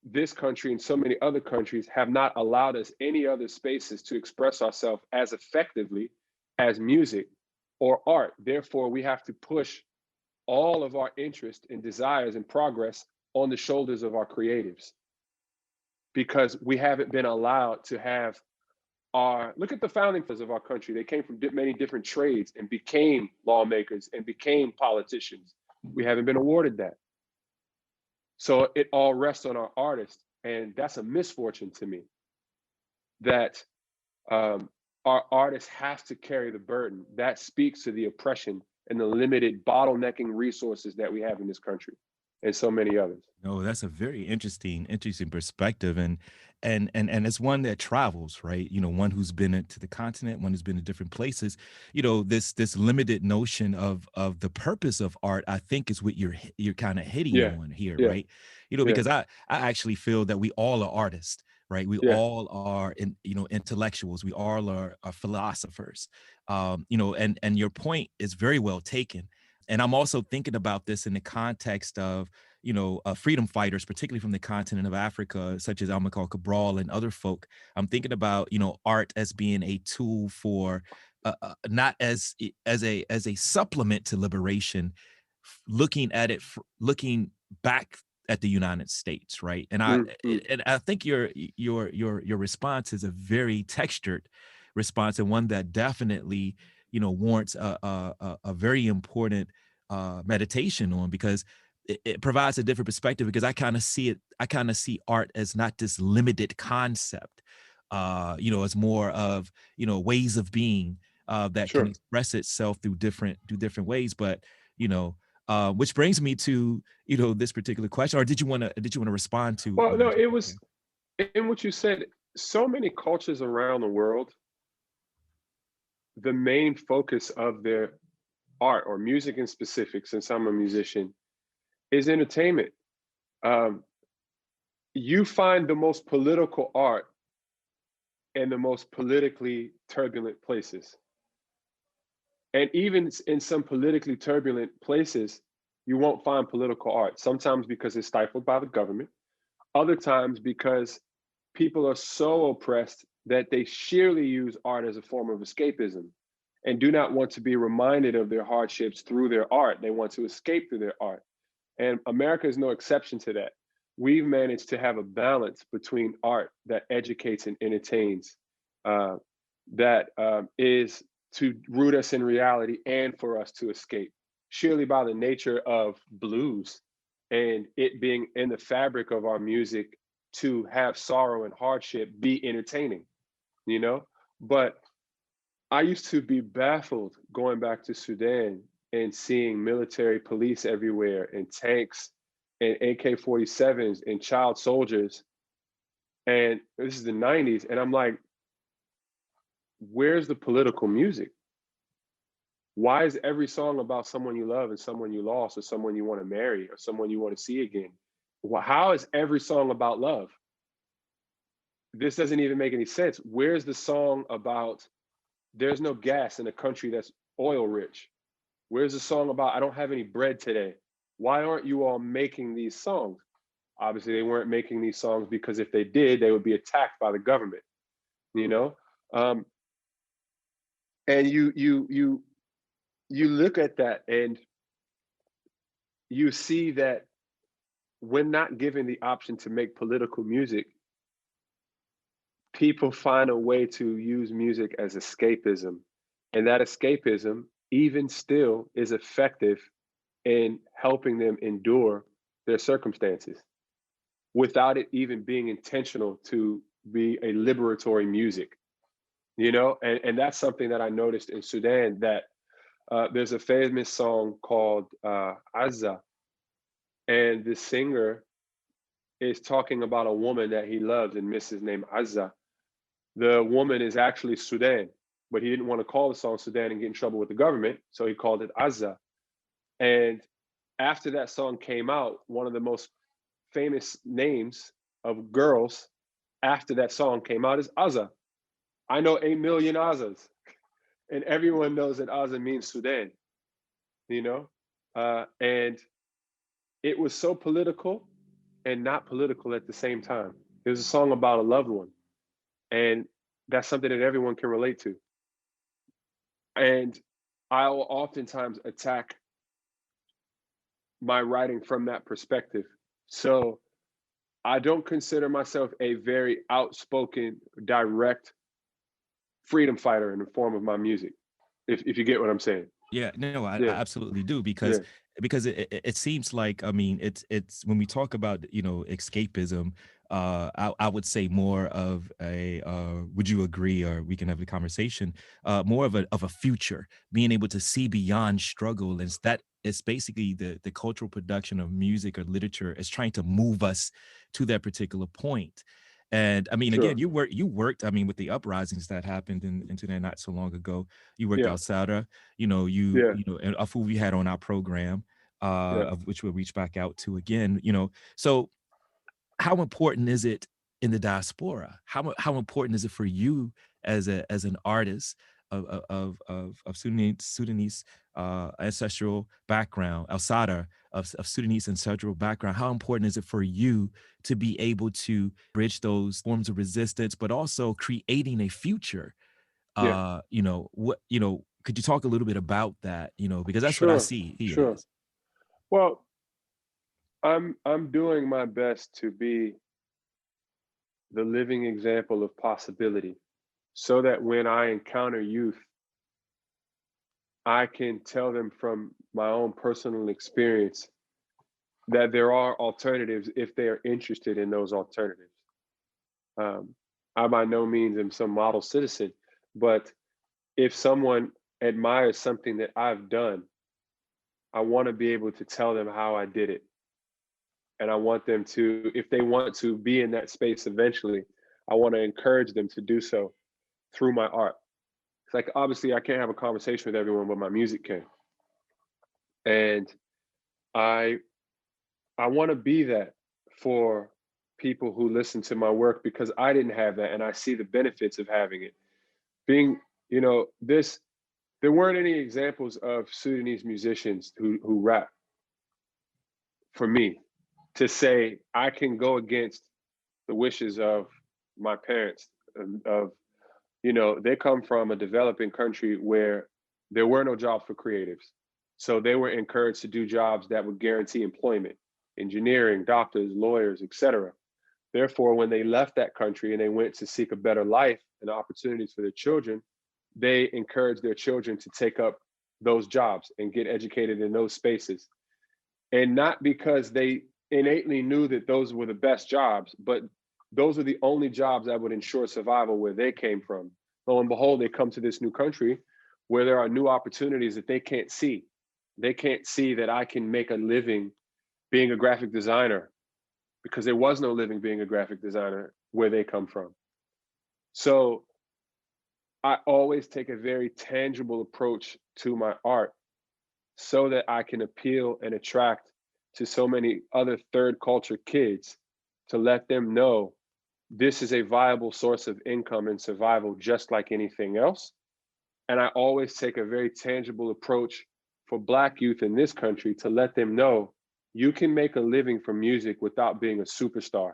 this country and so many other countries have not allowed us any other spaces to express ourselves as effectively as music or art. Therefore, we have to push all of our interests and desires and progress on the shoulders of our creatives, because we haven't been allowed to have look at the founding fathers of our country. They came from many different trades and became lawmakers and became politicians. We haven't been awarded that. So it all rests on our artists. And that's a misfortune to me, that our artists have to carry the burden. That speaks to the oppression and the limited bottlenecking resources that we have in this country. and so many others. No, that's a very interesting perspective, and it's one that travels, right? You know, one who's been to the continent, one who's been to different places. You know, this limited notion of the purpose of art, I think, is what you're kind of hitting Yeah, on here, yeah, right? You know, yeah, because I actually feel that we all are artists, right? We yeah. all are, intellectuals. We all are philosophers. You know, and your point is very well taken. And I'm also thinking about this in the context of, freedom fighters, particularly from the continent of Africa, such as Amilcar Cabral and other folk. I'm thinking about, art as being a tool for, not as a supplement to liberation, looking at it, looking back at the United States, right? And Mm. I think your response is a very textured response, and one that definitely, warrants a very important meditation on, because it provides a different perspective, because I kind of see art as not this limited concept, as more of, ways of being that can Sure. express itself through different ways. But, which brings me to, this particular question. Or did you want to respond to Well, what I no, just it said was there? in what you said. So many cultures around the world, the main focus of their art or music in specific, since I'm a musician, is entertainment. Um, you find the most political art in the most politically turbulent places. And even in some politically turbulent places, you won't find political art, sometimes because it's stifled by the government, other times because people are so oppressed that they sheerly use art as a form of escapism and do not want to be reminded of their hardships through their art. They want to escape through their art. And America is no exception to that. We've managed to have a balance between art that educates and entertains, that is to root us in reality and for us to escape, surely by the nature of blues and it being in the fabric of our music to have sorrow and hardship be entertaining, you know? But I used to be baffled going back to Sudan and seeing military police everywhere and tanks and AK-47s and child soldiers. And this is the 90s. And I'm like, where's the political music? Why is every song about someone you love and someone you lost or someone you want to marry or someone you want to see again? How is every song about love? This doesn't even make any sense. Where's the song about there's no gas in a country that's oil rich? Where's the song about I don't have any bread today? Why aren't you all making these songs? Obviously, they weren't making these songs because if they did, they would be attacked by the government, you know? And you look at that and you see that when not given the option to make political music, people find a way to use music as escapism. And that escapism, even still, is effective in helping them endure their circumstances without it even being intentional to be a liberatory music, you know? And that's something that I noticed in Sudan, that there's a famous song called Azza, and the singer is talking about a woman that he loves and misses named Azza. The woman is actually Sudan, but he didn't want to call the song Sudan and get in trouble with the government, so he called it Azza. And after that song came out, one of the most famous names of girls after that song came out is Azza. I know 8 million Azzas, and everyone knows that Azza means Sudan, you know? And it was so political and not political at the same time. It was a song about a loved one. And that's something that everyone can relate to. And I'll oftentimes attack my writing from that perspective. So I don't consider myself a very outspoken, direct freedom fighter in the form of my music, if you get what I'm saying. Yeah, no, I Yeah, absolutely do, because yeah, it seems like, I mean, it's when we talk about, escapism, I would say more of a, would you agree, or we can have a conversation, more of a future, being able to see beyond struggle, and that it's basically the cultural production of music or literature is trying to move us to that particular point. And I mean, Sure. again, you worked, I mean, with the uprisings that happened in Sudan not so long ago, you worked Yeah. outside, Yeah. and Afu we had on our program, Yeah. of which we'll reach back out to again, so how important is it in the diaspora? How important is it for you as an artist of Sudanese ancestral background, outside of Sudanese ancestral background? How important is it for you to be able to bridge those forms of resistance, but also creating a future? Yeah. Could you talk a little bit about that? Because that's what I Sure. see it Sure. as. Well, I'm doing my best to be the living example of possibility, so that when I encounter youth, I can tell them from my own personal experience that there are alternatives if they are interested in those alternatives. I by no means am some model citizen, but if someone admires something that I've done, I want to be able to tell them how I did it. And I want them to, if they want to be in that space eventually, I want to encourage them to do so through my art. It's like, obviously, I can't have a conversation with everyone, but my music can. And I want to be that for people who listen to my work, because I didn't have that, and I see the benefits of having it. Being, there weren't any examples of Sudanese musicians who rap for me to say I can go against the wishes of my parents. They come from a developing country where there were no jobs for creatives. So they were encouraged to do jobs that would guarantee employment, engineering, doctors, lawyers, etc. Therefore, when they left that country and they went to seek a better life and opportunities for their children, they encouraged their children to take up those jobs and get educated in those spaces. And not because they innately knew that those were the best jobs, but those are the only jobs that would ensure survival where they came from. Lo and behold, they come to this new country where there are new opportunities that they can't see. They can't see that I can make a living being a graphic designer, because there was no living being a graphic designer where they come from. So I always take a very tangible approach to my art so that I can appeal and attract to so many other third culture kids, to let them know this is a viable source of income and survival just like anything else. And I always take a very tangible approach for Black youth in this country to let them know you can make a living from music without being a superstar.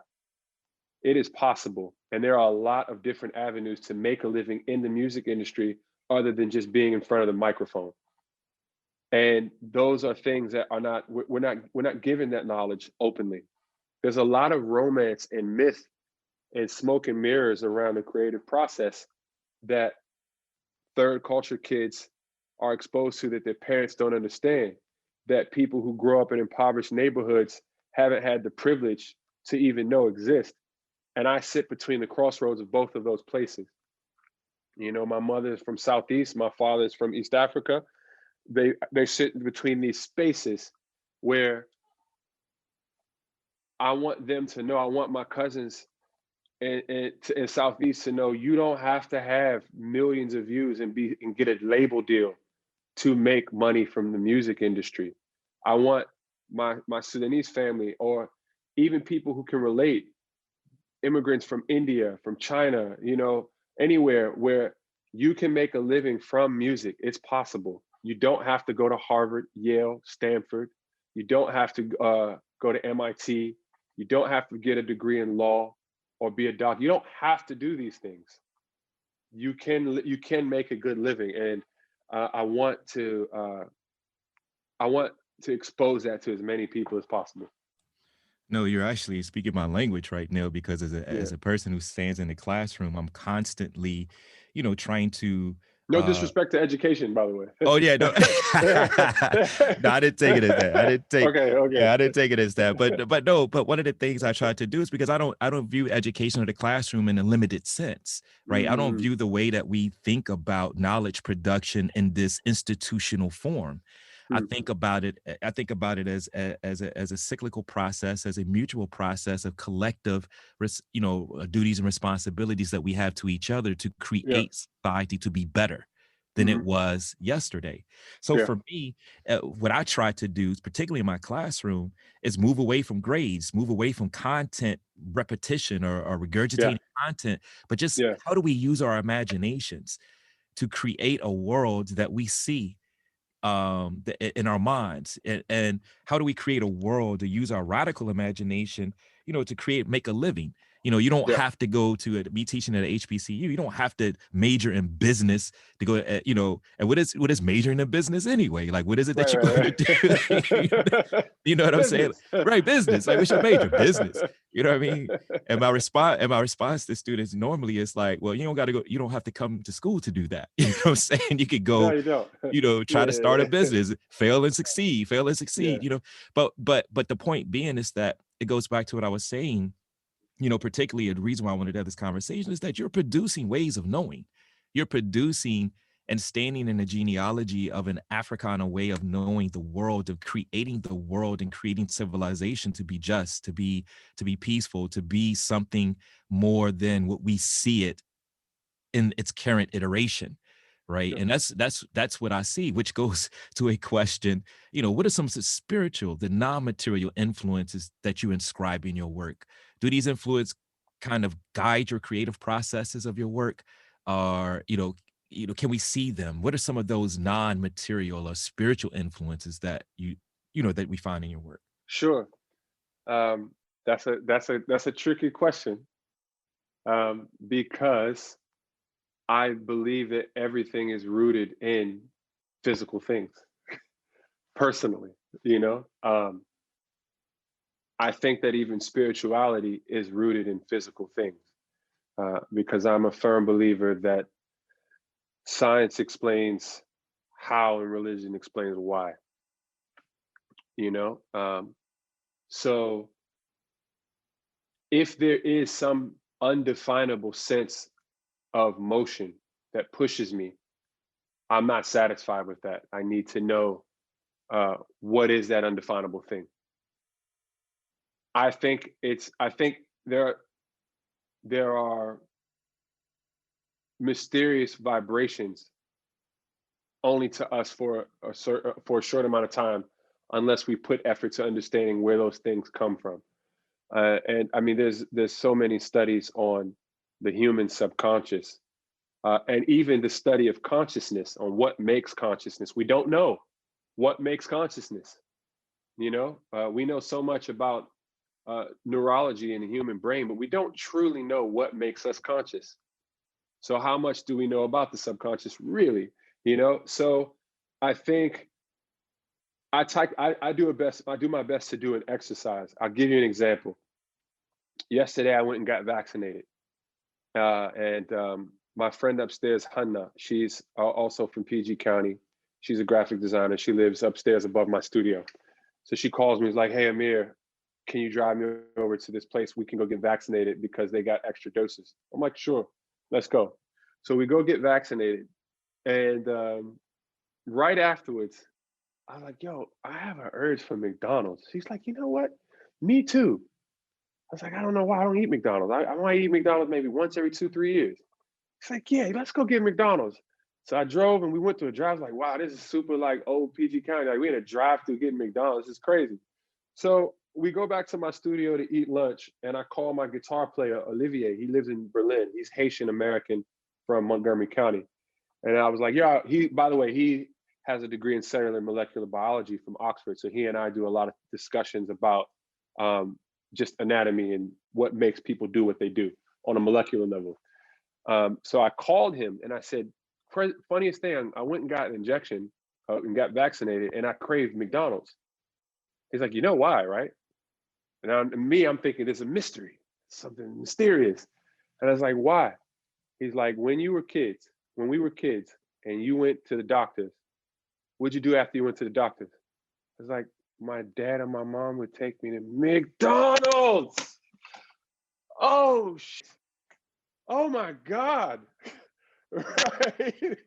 It is possible. And there are a lot of different avenues to make a living in the music industry other than just being in front of the microphone. And those are things that we're not given that knowledge openly. There's a lot of romance and myth and smoke and mirrors around the creative process that third culture kids are exposed to, that their parents don't understand, that people who grow up in impoverished neighborhoods haven't had the privilege to even know exist. And I sit between the crossroads of both of those places. My mother is from Southeast, my father is from East Africa. They sit between these spaces where I want them to know, I want my cousins in Southeast to know, you don't have to have millions of views and get a label deal to make money from the music industry. I want my Sudanese family, or even people who can relate, immigrants from India, from China, anywhere where you can make a living from music. It's possible. You don't have to go to Harvard, Yale, Stanford. You don't have to go to MIT. You don't have to get a degree in law or be a doctor. You don't have to do these things. You can make a good living, and I want to expose that to as many people as possible. No, you're actually speaking my language right now, because as a person who stands in the classroom, I'm constantly, trying to. No disrespect to education, by the way. Oh yeah, no, no, I didn't take it as that. I didn't take. Okay. Yeah, I didn't take it as that. But one of the things I try to do is, because I don't view education or the classroom in a limited sense, right? I don't view the way that we think about knowledge production in this institutional form. I think about it as a cyclical process, as a mutual process of collective, duties and responsibilities that we have to each other to create society to be better than it was yesterday. So for me, what I try to do, particularly in my classroom, is move away from grades, move away from content repetition or regurgitating content, but just how do we use our imaginations to create a world that we see in our minds, and how do we create a world to use our radical imagination, to make a living. You don't have to go to be teaching at a HBCU. You don't have to major in business to go, and what is majoring in business anyway? Like, what is it that you're going to do? You know what I'm saying? Right. Business. Like, what's your major? Business. You know what I mean? And my response to students normally is like, well, you don't got to go. You don't have to come to school to do that. You know what I'm saying? You could go, try to start a business, fail and succeed. But the point being is that it goes back to what I was saying, particularly the reason why I wanted to have this conversation is that you're producing ways of knowing. You're producing and standing in the genealogy of an Africana way of knowing the world, of creating the world and creating civilization to be just, to be peaceful, to be something more than what we see it in its current iteration. Right. And that's what I see, which goes to a question, what are some spiritual, the non-material influences that you inscribe in your work? Do these influences kind of guide your creative processes of your work? Or, can we see them? What are some of those non-material or spiritual influences that that we find in your work? Sure. That's a tricky question. Because I believe that everything is rooted in physical things. Personally, I think that even spirituality is rooted in physical things, because I'm a firm believer that science explains how and religion explains why. So if there is some undefinable sense of motion that pushes me, I'm not satisfied with that. I need to know what is that undefinable thing. I think there are mysterious vibrations only to us for a short amount of time, unless we put effort to understanding where those things come from. And I mean, there's so many studies on the human subconscious, and even the study of consciousness, on what makes consciousness. We don't know what makes consciousness. We know so much about neurology in the human brain, but we don't truly know what makes us conscious. So how much do we know about the subconscious, really? So I think I do my best to do an exercise. I'll give you an example. Yesterday, I went and got vaccinated. And my friend upstairs, Hanna, she's also from PG County. She's a graphic designer. She lives upstairs above my studio. So she calls me, is like, hey, Amir, can you drive me over to this place? We can go get vaccinated because they got extra doses. I'm like, sure, let's go. So we go get vaccinated. And right afterwards, I was like, yo, I have an urge for McDonald's. She's like, you know what? Me too. I was like, I don't know why I don't eat McDonald's. I might eat McDonald's maybe once every 2-3 years. It's like, yeah, let's go get McDonald's. So I drove and we went to a drive. Like, wow, this is super like old PG County. Like, we had a drive through getting McDonald's. It's crazy. So we go back to my studio to eat lunch, and I call my guitar player, Olivier. He lives in Berlin. He's Haitian American from Montgomery County. And I was like, yeah, by the way, he has a degree in cellular and molecular biology from Oxford. So he and I do a lot of discussions about just anatomy and what makes people do what they do on a molecular level. So I called him and I said, funniest thing, I went and got an injection and got vaccinated, and I craved McDonald's. He's like, you know why, right? And I'm thinking there's a mystery, something mysterious. And I was like, why? He's like, when we were kids, and you went to the doctors, what'd you do after you went to the doctors? I was like, my dad and my mom would take me to McDonald's. Oh, shit. Oh my God. Right?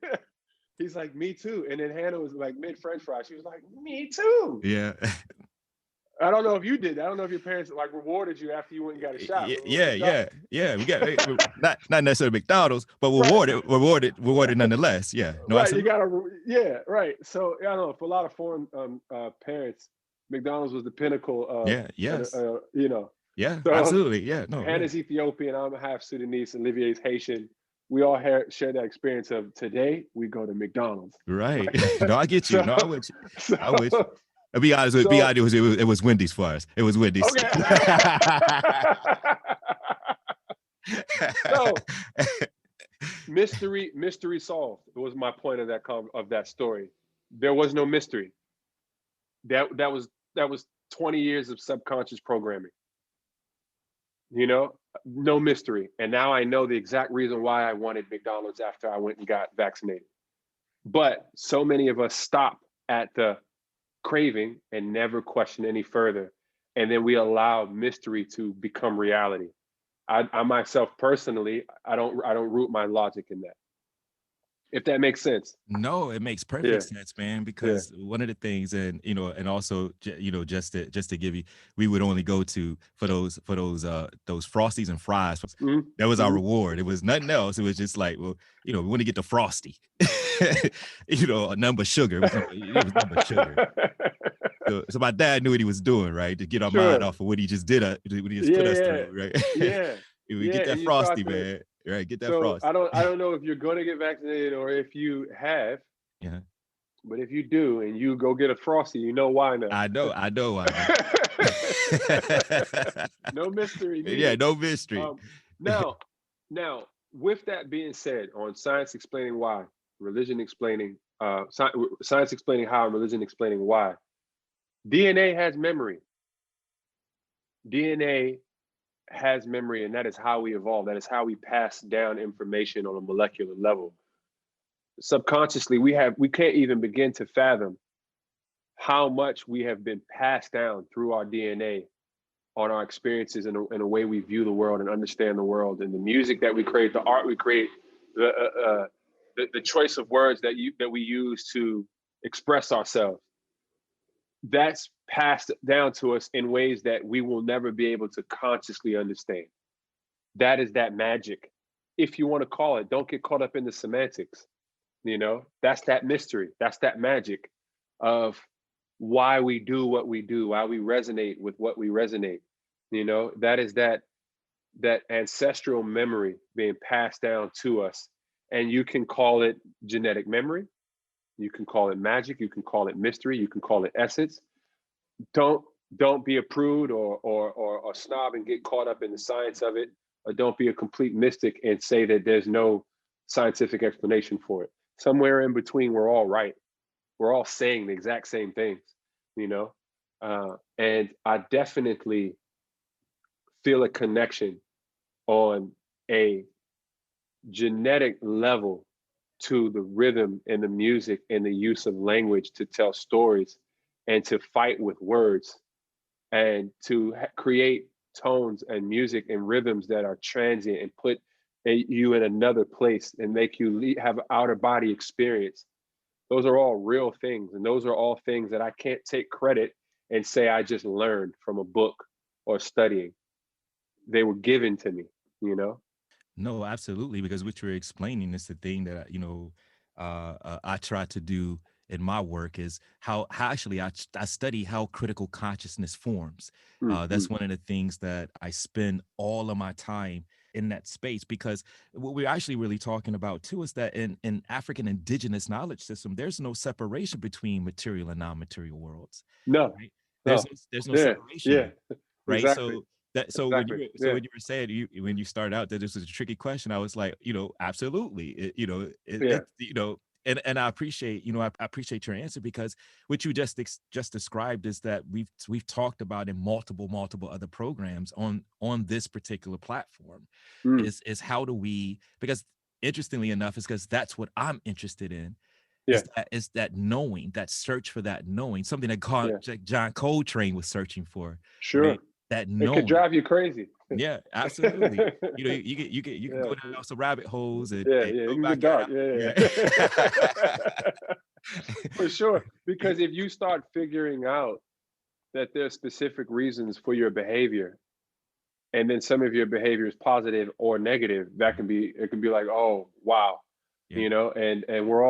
He's like, me too. And then Hannah was like mid French fry. She was like, me too. Yeah. I don't know if you did that. I don't know if your parents like rewarded you after you went and got a shot. Yeah. We got not necessarily McDonald's, but Right. rewarded nonetheless. Yeah. No, Right. absolutely. You gotta, right. So I don't know, for a lot of foreign parents, McDonald's was the pinnacle of, Yes. you know. Yeah, So absolutely. Yeah. No. Hannah's Ethiopian, I'm half Sudanese, and Olivier's Haitian. We all share that experience of today we go to McDonald's. Right. No, I get you. So, No, I would. so, I would. To be honest, it was Wendy's for us. It was Wendy's. Okay. So mystery solved. It was my point of that story. There was no mystery. That was 20 years of subconscious programming. You know, no mystery. And now I know the exact reason why I wanted McDonald's after I went and got vaccinated. But so many of us stop at the craving and never question any further. And then we allow mystery to become reality. I myself personally, I don't root my logic in that. If that makes sense. No, it makes perfect sense, man. Because one of the things, and and also, just to give you, we would only go to for those Frosties and fries. Mm-hmm. That was our reward. It was nothing else. It was just like, well, we want to get the Frosty. A number sugar. It was number sugar. So my dad knew what he was doing, right? To get our mind off of what he just did. What he just put us through, right? Yeah. We get that Frosty, man. Right, get that Frosty. I don't know if you're going to get vaccinated or if you have. Yeah. But if you do and you go get a Frosty, you know why now. I know why. No mystery. Yeah, no mystery. Now, with that being said, on science explaining why, religion explaining, science explaining how, and religion explaining why, DNA has memory. DNA has memory, and that is how we evolve. That is how we pass down information on a molecular level. Subconsciously, we can't even begin to fathom how much we have been passed down through our DNA on our experiences and a way we view the world and understand the world, and the music that we create, the art we create, the choice of words that we use to express ourselves. That's passed down to us in ways that we will never be able to consciously understand. That is that magic, if you want to call it. Don't get caught up in the semantics. That's that mystery. That's that magic of why we do what we do, why we resonate with what we resonate. That is that ancestral memory being passed down to us. And you can call it genetic memory. You can call it magic. You can call it mystery. You can call it essence. Don't be a prude or snob and get caught up in the science of it, or don't be a complete mystic and say that there's no scientific explanation for it. Somewhere in between, we're all right. We're all saying the exact same things, and I definitely feel a connection on a genetic level to the rhythm and the music and the use of language to tell stories and to fight with words and to create tones and music and rhythms that are transient and put you in another place and make you have an outer body experience. Those are all real things. And those are all things that I can't take credit and say I just learned from a book or studying. They were given to me, No, absolutely. Because what you're explaining is the thing that, I try to do in my work is how actually I study how critical consciousness forms. That's one of the things that I spend all of my time in that space, because what we're actually really talking about too is that in African indigenous knowledge system, there's no separation between material and non-material worlds. No, right? There's no separation. Yeah, right. Exactly. When you were saying when you started out that this was a tricky question, I was like, absolutely, and I appreciate, I appreciate your answer, because what you just described is that we've talked about in multiple other programs on this particular platform is how do we, because interestingly enough, is because that's what I'm interested in. Is that knowing, that search for that knowing, something that John Coltrane was searching for. Sure. Right? that It could knowing. drive you crazy. Yeah, absolutely. You know, you can go down some rabbit holes and You go can get back dark. out. Yeah. Yeah. For sure. Because if you start figuring out that there's specific reasons for your behavior, and then some of your behavior is positive or negative, that can be, it can be like, oh wow, Yeah. you know, and we're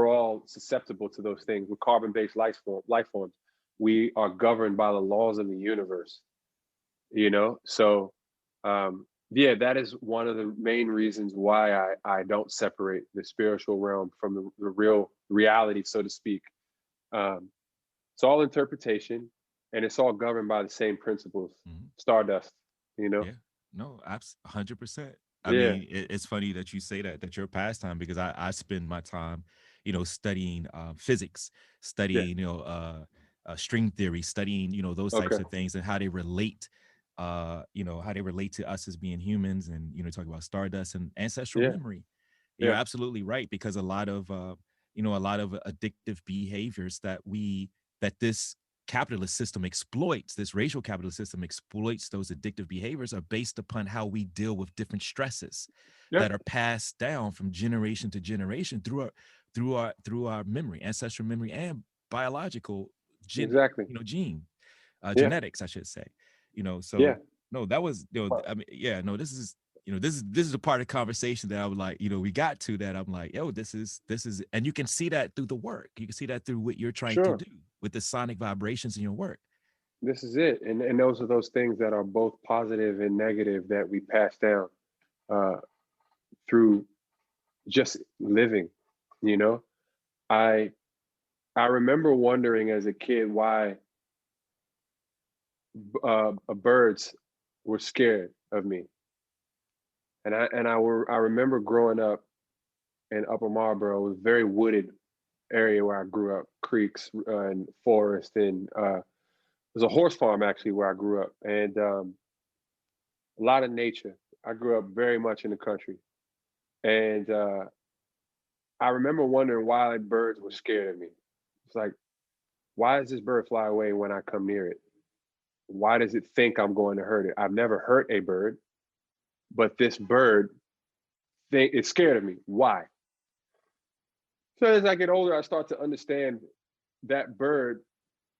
all susceptible to those things. With carbon-based life forms, we are governed by the laws of the universe, you know. So yeah, that is one of the main reasons why I don't separate the spiritual realm from the real reality, so to speak. It's all interpretation, and it's all governed by the same principles. Mhm. Stardust, you know. Yeah, no, 100%. I Yeah, mean, it's funny that you say that your pastime, because I spend my time, you know, studying physics, yeah. studying, string theory, studying, those types Okay. of things and how they relate, how they relate to us as being humans, and talk about stardust and ancestral Yeah, memory. You're yeah. absolutely right, because a lot of addictive behaviors that this capitalist system exploits, this racial capitalist system exploits, those addictive behaviors are based upon how we deal with different stresses Yeah, that are passed down from generation to generation through our memory, ancestral memory, and biological exactly. gene Yeah, genetics, I should say. yeah. So no, that was, Well, I mean, yeah, no, this is the part of the conversation that I would like, we got to, that I'm like, yo, this is, and you can see that through the work. You can see that through what you're trying to sure. do with the sonic vibrations in your work. This is it. And those are those things that are both positive and negative that we pass down uh, through just living, you know. I I remember wondering as a kid why birds were scared of me. I remember growing up in Upper Marlboro. It was a very wooded area where I grew up, creeks and forest, and there's a horse farm actually where I grew up, and a lot of nature. I grew up very much in the country, and I remember wondering why birds were scared of me. It's like, why does this bird fly away when I come near it? Why does it think I'm going to hurt it? I've never hurt a bird, but this bird think it's scared of me. Why? So as I get older, I start to understand that bird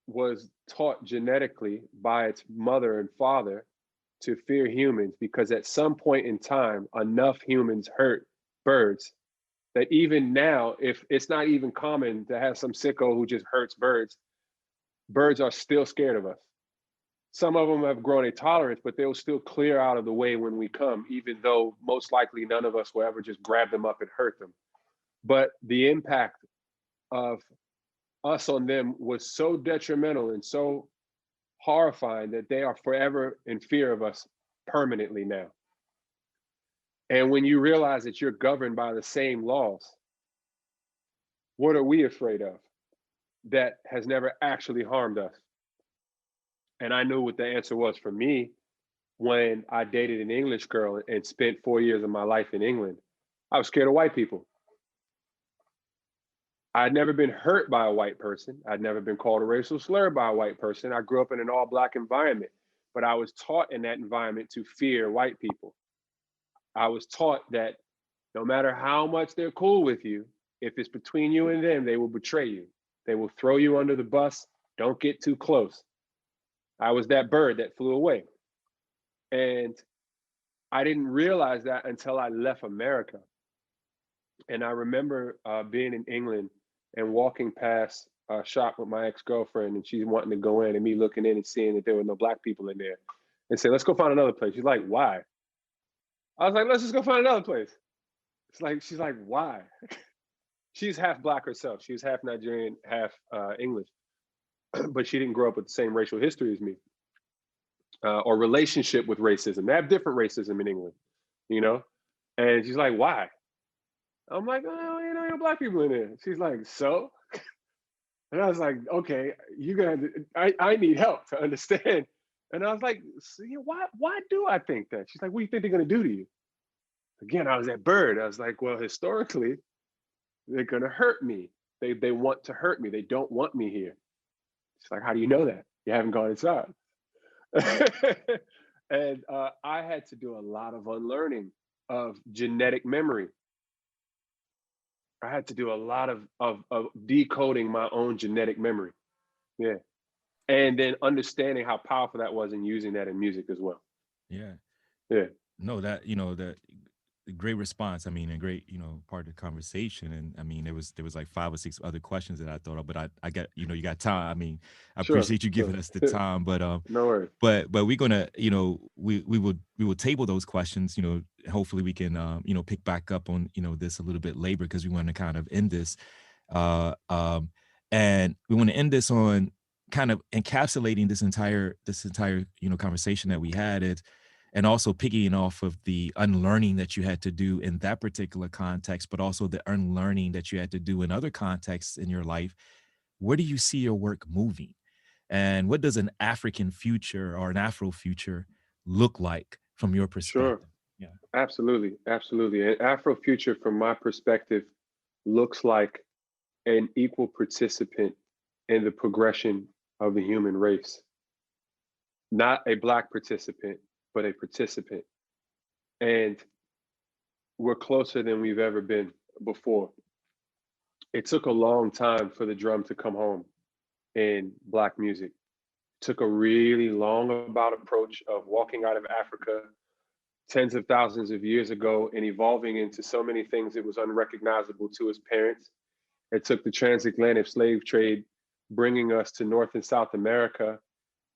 was taught genetically by its mother and father to fear humans, because at some point in time, enough humans hurt birds that even now, if it's not even common to have some sicko who just hurts birds, birds are still scared of us. Some of them have grown a tolerance, but they'll still clear out of the way when we come, even though most likely none of us will ever just grab them up and hurt them. But the impact of us on them was so detrimental and so horrifying that they are forever in fear of us permanently now. And when you realize that you're governed by the same laws, what are we afraid of that has never actually harmed us? And I knew what the answer was for me when I dated an English girl and spent 4 years of my life in England. I was scared of white people. I'd never been hurt by a white person. I'd never been called a racial slur by a white person. I grew up in an all Black environment, but I was taught in that environment to fear white people. I was taught that no matter how much they're cool with you, if it's between you and them, they will betray you. They will throw you under the bus. Don't get too close. I was that bird that flew away. And I didn't realize that until I left America. And I remember being in England and walking past a shop with my ex-girlfriend, and she's wanting to go in, and me looking in and seeing that there were no Black people in there, and say, let's go find another place. She's like, why? I was like, let's just go find another place. It's like, she's like, why? She's half Black herself. She was half Nigerian, half English, but she didn't grow up with the same racial history as me or relationship with racism. They have different racism in England, you know? And she's like, why? I'm like, oh, you know, Black people in there. She's like, so? And I was like, okay, you're gonna have to, I need help to understand. And I was like, see, why do I think that? She's like, what do you think they're gonna do to you? Again, I was that bird. I was like, well, historically, they're gonna hurt me. They want to hurt me. They don't want me here. She's like, how do you know that? You haven't gone inside. And I had to do a lot of unlearning of genetic memory. I had to do a lot of decoding my own genetic memory. Yeah. And then understanding how powerful that was and using that in music as well. Yeah. Yeah. No, that, that great response. I mean, a great, part of the conversation. And I mean, there was like 5 or 6 other questions that I thought of, but I got, you got time. I mean, I Sure. appreciate you giving us the time, but no worries. but we're gonna, we will table those questions. Hopefully we can, pick back up on, this a little bit later, because we want to kind of end this, and we want to end this on kind of encapsulating this entire conversation that we had, and also picking off of the unlearning that you had to do in that particular context, but also the unlearning that you had to do in other contexts in your life. Where do you see your work moving? And what does an African future or an Afro future look like from your perspective? Sure. Yeah. Absolutely. Absolutely. An Afro future, from my perspective, looks like an equal participant in the progression of the human race. Not a Black participant, but a participant. And we're closer than we've ever been before. It took a long time for the drum to come home in Black music. It took a really long about approach of walking out of Africa tens of thousands of years ago and evolving into so many things it was unrecognizable to his parents. It took the transatlantic slave trade bringing us to North and South America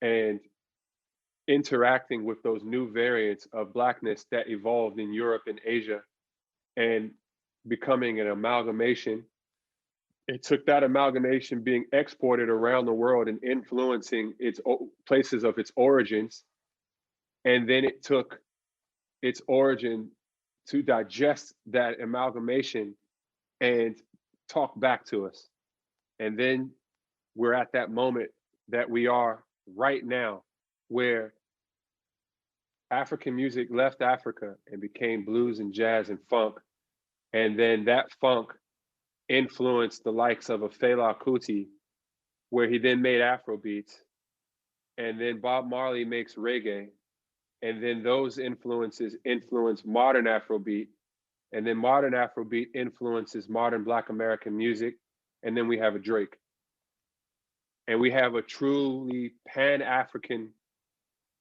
and interacting with those new variants of Blackness that evolved in Europe and Asia and becoming an amalgamation. It took that amalgamation being exported around the world and influencing its places of its origins. And then it took its origin to digest that amalgamation and talk back to us. And then we're at that moment that we are right now, where African music left Africa and became blues and jazz and funk. And then that funk influenced the likes of a Fela Kuti, where he then made Afro beats. And then Bob Marley makes reggae. And then those influences influence modern Afrobeat. And then modern Afrobeat influences modern Black American music. And then we have a Drake. And we have a truly Pan-African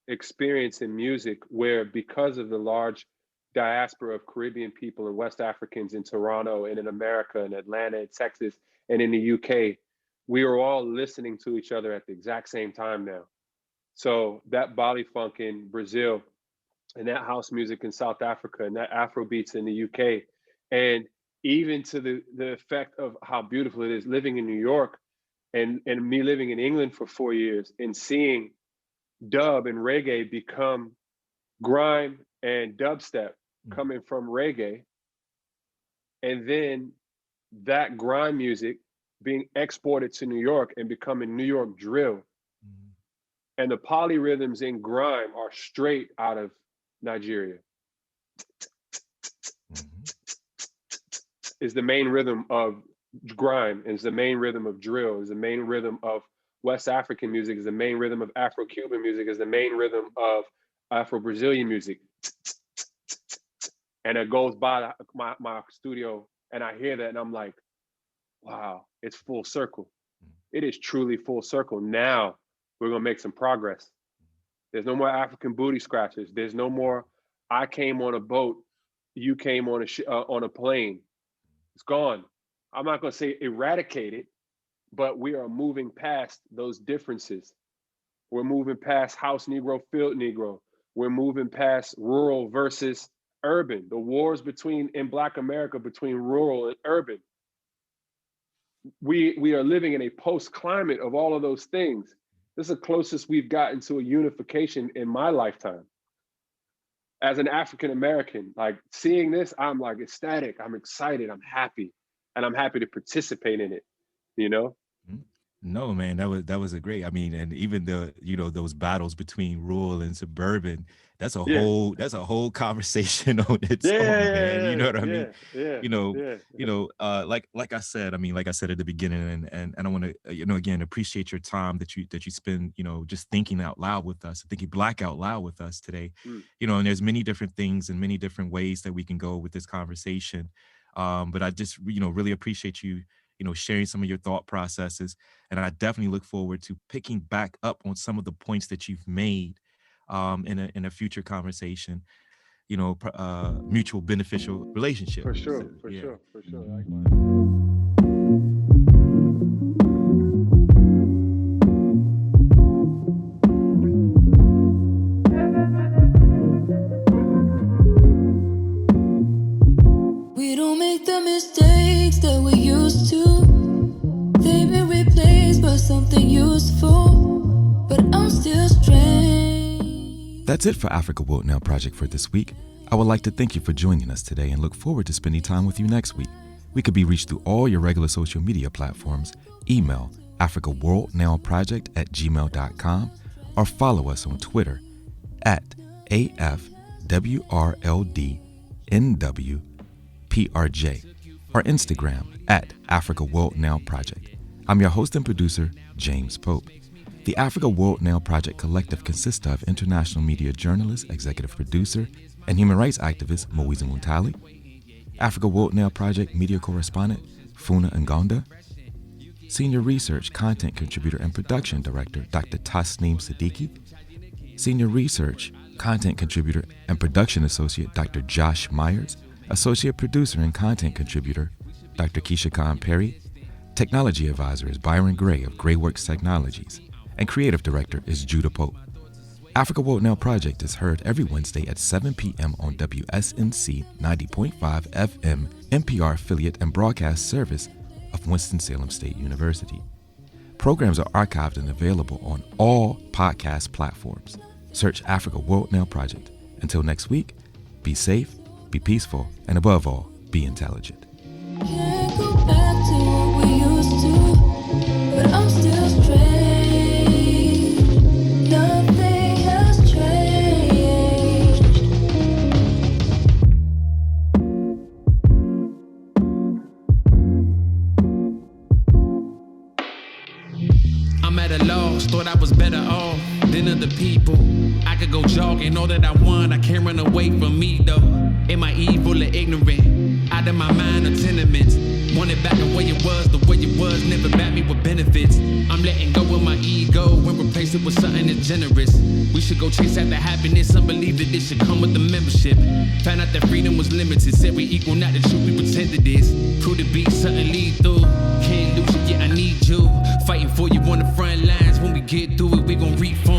experience in music, where because of the large diaspora of Caribbean people and West Africans in Toronto and in America and Atlanta and Texas and in the UK, we are all listening to each other at the exact same time now. So that Bali funk in Brazil and that house music in South Africa and that Afro beats in the UK, and even to the effect of how beautiful it is living in New York and me living in England for 4 years and seeing dub and reggae become grime and dubstep coming from reggae. And then that grime music being exported to New York and becoming New York drill. And the polyrhythms in grime are straight out of Nigeria. Is the main rhythm of grime, is the main rhythm of drill, is the main rhythm of West African music, is the main rhythm of Afro-Cuban music, is the main rhythm of Afro-Brazilian music. And it goes by my studio and I hear that and I'm like, wow, it's full circle. It is truly full circle. Now we're gonna make some progress. There's no more African booty scratchers. There's no more, I came on a boat, you came on a plane. It's gone. I'm not gonna say eradicated, but we are moving past those differences. We're moving past house Negro, field Negro. We're moving past rural versus urban. The wars in Black America between rural and urban. We are living in a post-climate of all of those things. This is the closest we've gotten to a unification in my lifetime. As an African American, like seeing this, I'm like ecstatic, I'm excited, I'm happy, and I'm happy to participate in it, you know? No, man, that was a great. I mean, and even the those battles between rural and suburban. That's a Yeah. whole conversation on its own, man. You know what I mean? Like I said, like I said at the beginning, and I want to again appreciate your time that you spend just thinking out loud with us, thinking Black out loud with us today. And there's many different things and many different ways that we can go with this conversation. But I just really appreciate you sharing some of your thought processes, and I definitely look forward to picking back up on some of the points that you've made in a future conversation. Mutual beneficial relationship. For sure. We don't make the mistakes that we used to. They've been replaced by something useful, but I'm still strange. That's it for Africa World Now Project for this week. I would like to thank you for joining us today and look forward to spending time with you next week. We could be reached through all your regular social media platforms. Email africaworldnowproject@gmail.com or follow us on Twitter at AFWRLDNWPRJ or Instagram at Africa World Now Project. I'm your host and producer, James Pope. The Africa World Now Project Collective consists of international media journalist, executive producer, and human rights activist Moiza Muntali, Africa World Now Project media correspondent Funa Ngonda, senior research, content contributor, and production director Dr. Tasneem Siddiqui, senior research, content contributor, and production associate Dr. Josh Myers, associate producer and content contributor Dr. Keisha Khan Perry, technology advisor is Byron Gray of Grayworks Technologies, and creative director is Judah Pope. Africa World Now Project is heard every Wednesday at 7 p.m. on WSNC 90.5 FM, NPR affiliate and broadcast service of Winston-Salem State University. Programs are archived and available on all podcast platforms. Search Africa World Now Project. Until next week, be safe, be peaceful, and above all, be intelligent. Can't go back to what we used to, but I'm still strange. Nothing has changed. I'm at a loss, thought I was better off than other people. I could go jogging, all that I want, I can't run away from me though. Am I evil or ignorant? Out of my mind or tenements. Want it back the way it was, never back me with benefits. I'm letting go of my ego and replace it with something that's generous. We should go chase after happiness, some believe that this should come with the membership. Found out that freedom was limited, said we equal, not the truth we pretend it is. Could it be something lethal? Can't lose it, yeah I need you. Fighting for you on the front lines, when we get through it we gon' reform.